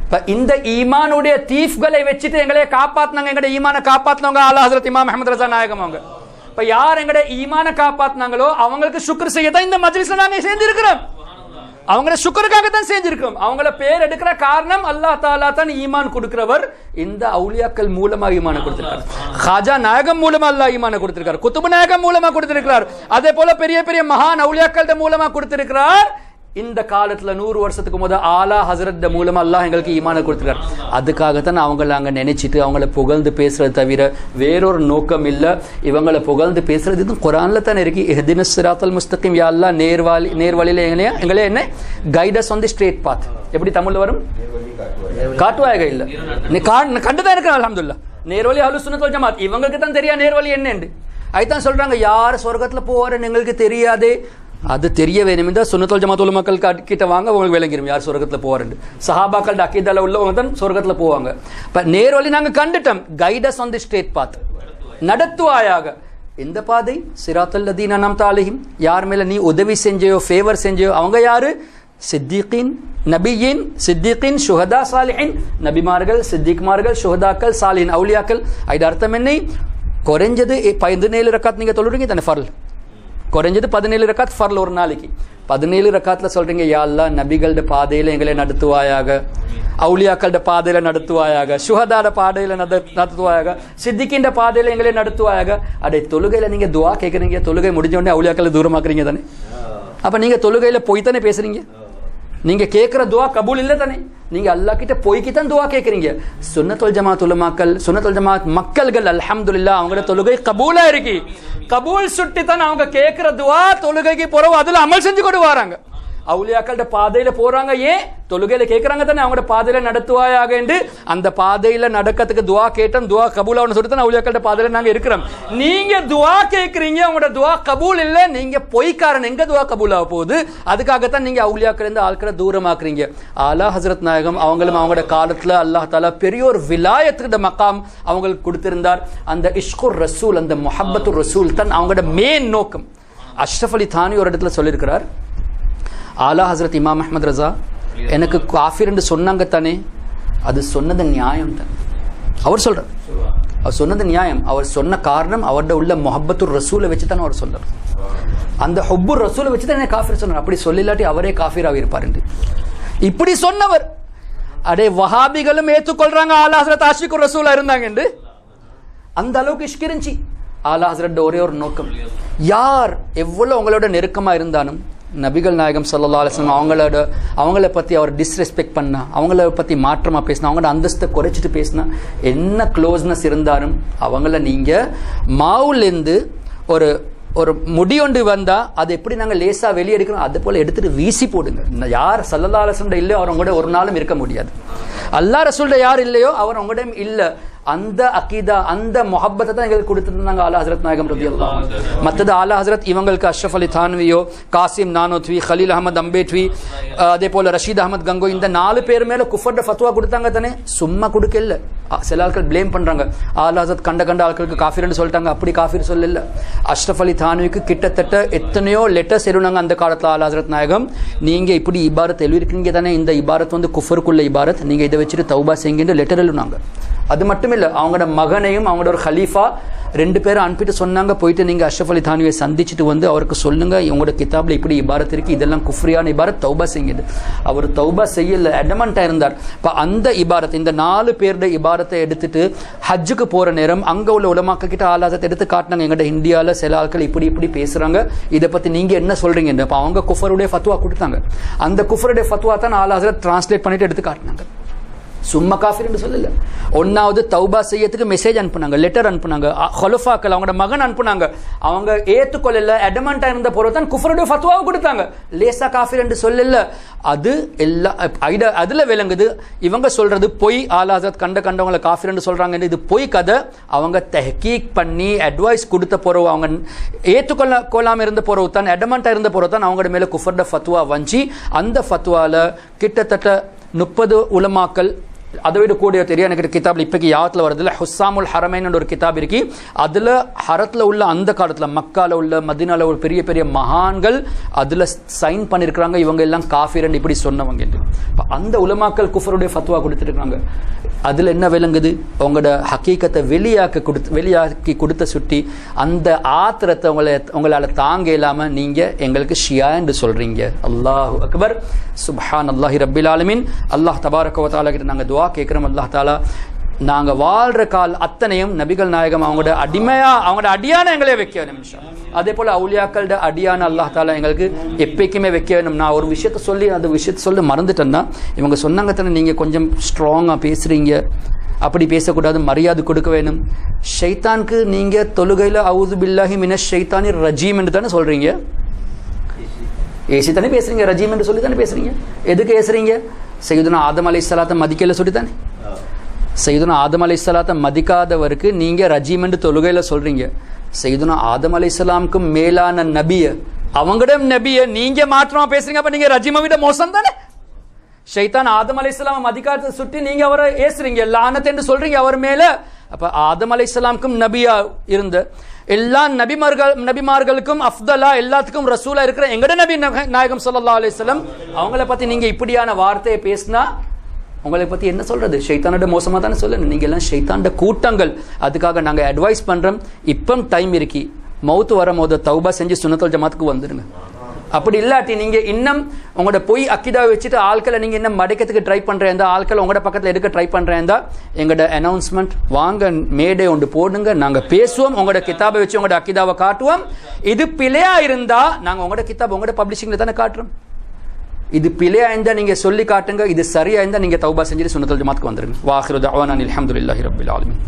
இப்போ இந்த ஈமானுடைய தீஃப்களை வச்சுட்டு எங்களை காப்பாற்றினாங்க, எங்களுடைய ஈமானை காப்பாற்றினவங்க ஆலா ஹஸரத் இமாம் அஹ்மத் ரஸா நாயகம் அவங்க. இப்போ யார் எங்களுடைய ஈமானை காப்பாற்றினாங்களோ அவங்களுக்கு சுக்ர் செய்ய தான் இந்த மஜ்லிஸ்ல நாங்கள் சேர்ந்திருக்கிறோம். அவங்கள சுக்கருக்காக தான் செஞ்சிருக்கிறோம். அவங்கள பேர் எடுக்கிற காரணம் அல்லாஹ் தஆலா தான் ஈமான் கொடுக்கிறவர். இந்த அவுலியாக்கள் மூலமா ஈமானை கொடுத்திருக்கார். ஹாஜா நாயகம் மூலமா அல்லாஹ் ஈமானை கொடுத்திருக்கார், குத்துபு நாயகம் மூலமா கொடுத்திருக்கிறார், அதே போல பெரிய பெரிய மகான் அவுலியாக்கள் மூலமா கொடுத்திருக்கிறார். இந்த காலத்துல 100 வருஷத்துக்கு முதல் ஆலா ஹஸரத் மூலமா அல்லாஹ் எங்களுக்கு ஈமானை கொடுத்திருக்கார். அதுக்காகத்தான் அவங்கள அங்க நினைச்சிட்டு அவங்கள புகழ்ந்து பேசுறது தவிர வேறொரு நோக்கம் இல்ல. இவங்களை புகழ்ந்து பேசுறது இது குர்ஆன்ல தான் இருக்கு. இஹ்தினஸ் சிராத்தல் முஸ்தகீம், யா அல்லாஹ் நேர்வழியில எங்களை என்ன guide us on the straight path. எப்படி தமிழ்ல வரும்? காட்டுவாயக இல்ல, நீ கண்டுதான் இருக்க. அல்ஹம்துலில்லாஹ் நேர்வழி அஹ்லுஸ் சுன்னத் வல் ஜமாத். இவங்களுக்கு தான் தெரியா நேர்வழி என்னன்னு. அதுதான் சொல்றாங்க, யார் சொர்க்கத்துல போவாருன்னு எங்களுக்கு தெரியாதே, அது தெரிய வேணும் என்றால் சுன்னத் வல் ஜமாத் உலமாக்கள் கிட்ட வாங்க, உங்களுக்கு விளங்கிடும் யார் சொர்க்கத்தில் போவாருன்னு. சஹாபாக்கள் அக்கீதால உள்ளவங்க தான் சொர்க்கத்தில் போவாங்க. இப்போ நேர்வழி நாங்கள் கண்டுட்டோம். கைடஸ் ஆன் தி ஸ்ட்ரெயிட் பாத், நடத்துவாயாக இந்த பாதை. சிராத்தல் லதீன அன்அம்த அலைஹிம், யார் மேல நீ உதவி செஞ்சையோ ஃபேவர் செஞ்சையோ அவங்க யாரு? சித்திகீன், நபியின், சித்திகீன், ஷுஹதா, சாலிஹின். நபிமார்கள், சித்திக்மார்கள், ஷுஹதாக்கள், சாலிஹின், அவுலியாக்கள். இது அர்த்தம் என்ன? குறைஞ்சது 17 ரக்காத் நீங்க தொழுறீங்க தானே ஃபர்ல். குறைஞ்சது 17 ரக்காத் ஃபர்ல் ஒரு நாளைக்கு. 17 ரக்காத்துல சொல்றீங்க, யா அல்லாஹ் நபிகளோட பாதையில எங்களை நடத்துவாயாக, அவுலியாக்களோட பாதையில நடத்துவாயாக, ஷுஹதாட பாதையில நடத்துவாயாக, சித்திகின்ற பாதையில எங்களை நடத்துவாயாக. அடே தொழுகையில நீங்க துஆ கேட்குறீங்க, தொழுகை முடிஞ்ச உடனே அவுலியாக்களை தூரமாக்குறீங்க தானே. அப்ப நீங்க தொழுகையில போய் தானே பேசுறீங்க. நீங்க கேட்கிற துஆ கபூல் இல்ல தானே. நீங்க அல்லாஹ் கிட்ட போய்க்கு தான் துஆ கேட்குறீங்க. சுன்னத் வல் ஜமாத் உலமாக்கள், சுன்னத் வல் ஜமாத் மக்கள்கள் அல்ஹம்துலில்லாஹ் அவங்களோட தொழுகை கபூலா இருக்கு. கபூல் சுட்டி தான் அவங்க கேட்கிற துஆ தொழுகைக்கு போறவங்க அதுல அமல் செஞ்சு கொண்டு வராங்க. அவுலியாக்களோட பாதையில போறாங்க, ஏன்? தொழுகையில கேட்கறாங்க தானே, அவங்களோட பாதையில நடத்துவாயாக என்று. அந்த பாதையில நடக்கிறதுக்கு துஆ கேட்டோம், துஆ கபூல் ஆகணும்னு சொல்லிட்டு தான் அவுலியாக்களோட பாதையில நாங்க இருக்கிறோம். நீங்க துஆ கேட்கறீங்க, உங்களோட துஆ கபூல் இல்ல, நீங்க பொய்க்காரன், எங்க துஆ கபூல் ஆக போகுது? அதுக்காகத்தான் நீங்க அவுலியாக்கள் இருந்து ஆட்களை தூரமாக்குறீங்க. ஆலா ஹஸரத் நாயகம் அவங்களும் அவங்களோட காலத்துல அல்லாஹ் தஆலா பெரிய ஒரு விலாயத்துக்கு மகாம் அவங்களுக்கு கொடுத்திருந்தார். அந்த இஷ்குர் ரசூல், அந்த முஹப்பத்துர் ரசூல் தான் அவங்களோட மெயின் நோக்கம். அஷ்ரஃப் அலி தானி ஒரு இடத்துல சொல்லியிருக்கிறார், ஆலா ஹஸரத் இமாம் அஹ்மத் ரஸா எனக்கு காஃபிர் என்று சொன்னாங்க தானே, அது சொன்னது நியாயம் தான். அவர் சொல்றார், அவர் சொன்னது நியாயம். அவர் சொன்ன காரணம் அவர்கிட்ட உள்ள முஹப்பத்துர் ரசூலை வச்சு தான் அவர் சொல்றார். அந்த ஹுப்புர் ரசூலை வச்சு தான் காஃபிர் சொன்னார். அப்படி சொல்லிலாட்டி அவரே காஃபிராக இருப்பார் என்று இப்படி சொன்னவர். அடே வஹாபிகளும் ஏற்றுக்கொள்றாங்க ஆலா ஹஸரத் ஆஷிகுர் ரசூலா இருந்தாங்க என்று. அந்த அளவுக்கு இஷ்க் இருந்துச்சு. ஆலா ஹஸரத் ஒரே ஒரு நோக்கம், யார் எவ்வளவு உங்களோட நெருக்கமா இருந்தாலும் நபிகள் நாயகம் ஸல்லல்லாஹு அலைஹி வஸல்லம் அவங்கள பற்றி அவர் டிஸ்ரெஸ்பெக்ட் பண்ணா, அவங்கள பற்றி மாற்றமாக பேசினா, அவங்களோட அந்தஸ்தை குறைச்சிட்டு பேசினா, என்ன க்ளோஸ்னஸ் இருந்தாலும் அவங்கள நீங்கள் மாவுலேருந்து ஒரு ஒரு முடி ஒன்று வந்தால் அது எப்படி நாங்கள் லேசாக வெளியே எடுக்கணும், அது போல் எடுத்துகிட்டு வீசி போடுங்க. யார் ஸல்லல்லாஹு அலைஹி வஸல்லம் இல்லையோ அவர் உங்களோட ஒரு நாளும் இருக்க முடியாது. அல்லாஹ் ரசூல்ட யார் இல்லையோ அவர் உங்களோட இல்லை. அந்த அகீதா, அந்த முஹப்பத்தை தான் எங்களுக்கு கொடுத்துருந்தாங்க ஆலா ஹஸரத் நாயகம் ரலியல்லாஹு அன்ஹு. மற்றது ஆலா ஹஸரத் இவங்களுக்கு அஷ்ரஃப் அலி தான்வியோ, காசிம் நானோத்வி, கலீல் அஹமத் அம்பேட்வி, அதே போல் ரஷீத் அஹமத் கங்கோ, இந்த 4 பேர் மேலே குஃபர்ட ஃபத்வா கொடுத்தாங்க தானே. சும்மா கொடுக்கல. சில ஆட்கள் பிளேம் பண்ணுறாங்க, ஆலா ஹஸரத் கண்ட ஆட்களுக்கு காஃபிர்னு சொல்லிட்டாங்க. அப்படி காஃபிர் சொல்லல. அஷ்ரஃப் அலி தான்விக்கு கிட்டத்தட்ட எத்தனையோ லெட்டர்ஸ் எழுதினாங்க அந்த காலத்தில் ஆலா ஹஸரத் நாயகம். நீங்கள் இப்படி இபாரத் எழுதிருக்கீங்க தானே, இந்த இபாரத் வந்து குஃபருக்குள்ள இபாரத், நீங்கள் இதை வச்சுட்டு தௌபா செய்யுங்கன்னு லெட்டர் எழுதினாங்க. அது மட்டும் இல்லை, அவங்களோட மகனையும் அவங்களோட ஒரு ஹலீஃபா 2 பேரும் அனுப்பிட்டு சொன்னாங்க, போயிட்டு நீங்கள் அஷ்ரஃப் அலி தான்வியை சந்திச்சுட்டு வந்து அவருக்கு சொல்லுங்க, இவங்களோட கிதாபில் இப்படி இபாரத் இருக்கு, இதெல்லாம் குஃப்ரியான இபாரத், தௌபா செய்யுது. அவர் தௌபா செய்யல, அடமண்டா இருந்தார். இப்போ அந்த இபாரத், இந்த 4 பேருடைய இபாரத்தை எடுத்துட்டு ஹஜ்ஜுக்கு போகிற நேரம் அங்கே உள்ள உலமாக்கள் கிட்ட ஆலாசத்தை எடுத்து காட்டினாங்க, எங்கள்கிட்ட இந்தியாவில் சில ஆட்கள் இப்படி இப்படி பேசுகிறாங்க, இதை பற்றி நீங்கள் என்ன சொல்கிறீங்க. அப்போ அவங்க குஃபருடைய ஃபத்வா கொடுத்தாங்க. அந்த குஃபருடைய ஃபத்வா தான் ஆலா ஹஸரத் டிரான்ஸ்லேட் பண்ணிட்டு எடுத்து காட்டினாங்க. சும்மா காஃபிர் என்று சொல்லல. ஒன்னாவது தௌபா செய்யறதுக்கு மெசேஜ் அனுப்புனாங்க, லெட்டர் அனுப்புனாங்க, ஹலுஃபாக்கள் அவங்களோட மகன் அனுப்புனாங்க. அவங்க ஏத்துக்கொள்ளல, அடமண்டா இருந்த பொருள் தான் குஃபருடைய ஃபத்வாவை கொடுத்தாங்க. லேசா காஃபிர் என்று சொல்லல. அது எல்லா அதுல விளங்குது இவங்க சொல்றது பொய். ஆலாசத் கண்டவங்களை காஃபிர் என்று சொல்றாங்க, இது பொய் கதை. அவங்க தஹ்கீக் பண்ணி அட்வைஸ் கொடுத்த பொறவு, அவங்க ஏற்றுக்கொள்ளாம இருந்த பொறவு தான், அடமண்டா இருந்த பொறவு தான் அவங்களோட மேல குஃபர்ட ஃபத்வா வஞ்சி. அந்த ஃபத்வால கிட்டத்தட்ட 30 உலமாக்கள், அதை விட கூடிய தெரியும் எனக்கு கிதாபில் இப்போக்கு யாத்தில் வருதுல ஹுஸ்ஸாமுல் ஹரமைன் ஒரு கிதாப் இருக்கு. அதில் ஹரத்தில் உள்ள அந்த காலத்தில் மக்கால உள்ள மதீனால உள்ள பெரிய பெரிய மகான்கள் அதில் சைன் பண்ணியிருக்கிறாங்க, இவங்க எல்லாம் காஃபிர் இப்படி சொன்னவங்க என்று. அந்த உலமாக்கள் குஃபருடைய ஃபத்வா கொடுத்துருக்காங்க. அதில் என்ன விளங்குது, உங்களோட ஹக்கீக்கத்தை வெளியாக்கி கொடுத்த சுட்டி அந்த ஆத்திரத்தை உங்களால் தாங்க இல்லாமல் நீங்கள் எங்களுக்கு ஷியா என்று சொல்கிறீங்க. அல்லாஹு அக்பர், சுப்ஹான் அல்லாஹி ரப்பில் ஆலமீன். அல்லாஹ் தபாரக வ தஆலா கிட்ட நாங்கள் துஆ கேட்குறோம். அல்லாஹ் தாலா நாங்கள் வாழ்கிற கால் அத்தனையும் நபிகள் நாயகம் அவங்களோட அவங்களோட அடியான எங்களே வைக்க வேணும் இன்ஷா அல்லாஹ். அதே போல் அவுலியாக்களோட அடியான அல்லாஹ் தாலா எங்களுக்கு எப்பைக்குமே வைக்க வேணும். நான் ஒரு விஷயத்தை சொல்லி அந்த விஷயத்தை சொல்லி மறந்துட்டேன்னா இவங்க சொன்னாங்க தானே நீங்கள் கொஞ்சம் ஸ்ட்ராங்காக பேசுகிறீங்க, அப்படி பேசக்கூடாது, மரியாதை கொடுக்க வேணும். ஷைத்தானுக்கு நீங்கள் தொழுகையில் அவுது பில்லாஹி மினஷ் ஷைத்தானி ரஜீம் என்று தானே சொல்கிறீங்க, ஏசி தானே பேசுகிறீங்க, ரஜீம் என்று சொல்லி தானே பேசுகிறீங்க. எதுக்கு பேசுகிறீங்க? சையதுனா ஆதம் அலைஹிஸ்ஸலாத்தை மதிக்கல சொல்லி தானே. சையதுனா ஆதம் அலைஹிஸ்ஸலாத்தை மதிக்காதவருக்கு நீங்கள் ரஜீம் என்று தொழுகையில் சொல்கிறீங்க. சையதுனா ஆதம் அலைஹிஸ்ஸலாமுக்கும் மேலான நபிய, அவங்களோட நபிய நீங்க மாற்றமா பேசுறீங்க. அப்ப நீங்க ரஜீமை விட மோசம் தானே. ஷைத்தான் ஆதம் அலைஹிஸ்ஸலாம் மதிக்காத சுட்டி நீங்க அவரை ஏசுறீங்க, லானத் என்று சொல்றீங்க அவர் மேல. அப்ப ஆதம் அலைஹிஸ்ஸலாமுக்கும் நபியா இருந்த எல்லா நபிமார்களுக்கும் அஃதலா எல்லாத்துக்கும் ரசூலா இருக்கிற எங்கட நபி நாயகம் ஸல்லல்லாஹு அலைஹி வஸல்லம் அவங்கள பத்தி நீங்க இப்படியான வார்த்தையை பேசினா உங்களை பத்தி என்ன சொல்றது? ஷைத்தானோட மோசமா தானே சொல்லணும். நீங்க எல்லாம் ஷைத்தானோட கூட்டங்கள். அதுக்காக நாங்க அட்வைஸ் பண்றோம், இப்போ டைம் இருக்கு, மௌத்து வரும்போது தௌபா செஞ்சு சுன்னத்துல் ஜமாத்துக்கு வந்துடுங்க. அப்படி இல்லாட்டி நீங்க இன்னும் உங்களோட பொய் அக்கிதாவை வச்சுட்டு ஆட்களை நீங்க இன்னும் மடைக்கிறதுக்கு ட்ரை பண்றேன், ஆட்களை உங்களோட பக்கத்தில் எடுக்க ட்ரை பண்றேன், எங்களோட அனௌன்ஸ்மெண்ட் வாங்க, மேடே ஒன்று போடுங்க, நாங்க பேசுவோம், உங்களோட கிதாபை வச்சு உங்களோட அக்கிதாவை காட்டுவோம். இது பிழையா இருந்தா நாங்க உங்களோட கிதாப் உங்களோட பப்ளிஷிங்ல தானே காட்டுறோம். இது பிழையா இருந்தா நீங்க சொல்லி காட்டுங்க, இது சரியா இருந்தா நீங்க தௌபா செஞ்சுட்டு சுன்னத்துல் ஜமாத்துக்கு வந்துருங்க. வாஹிரு தஅவானா அல்ஹம்துலில்லாஹி ரப்பில் ஆலமீன்.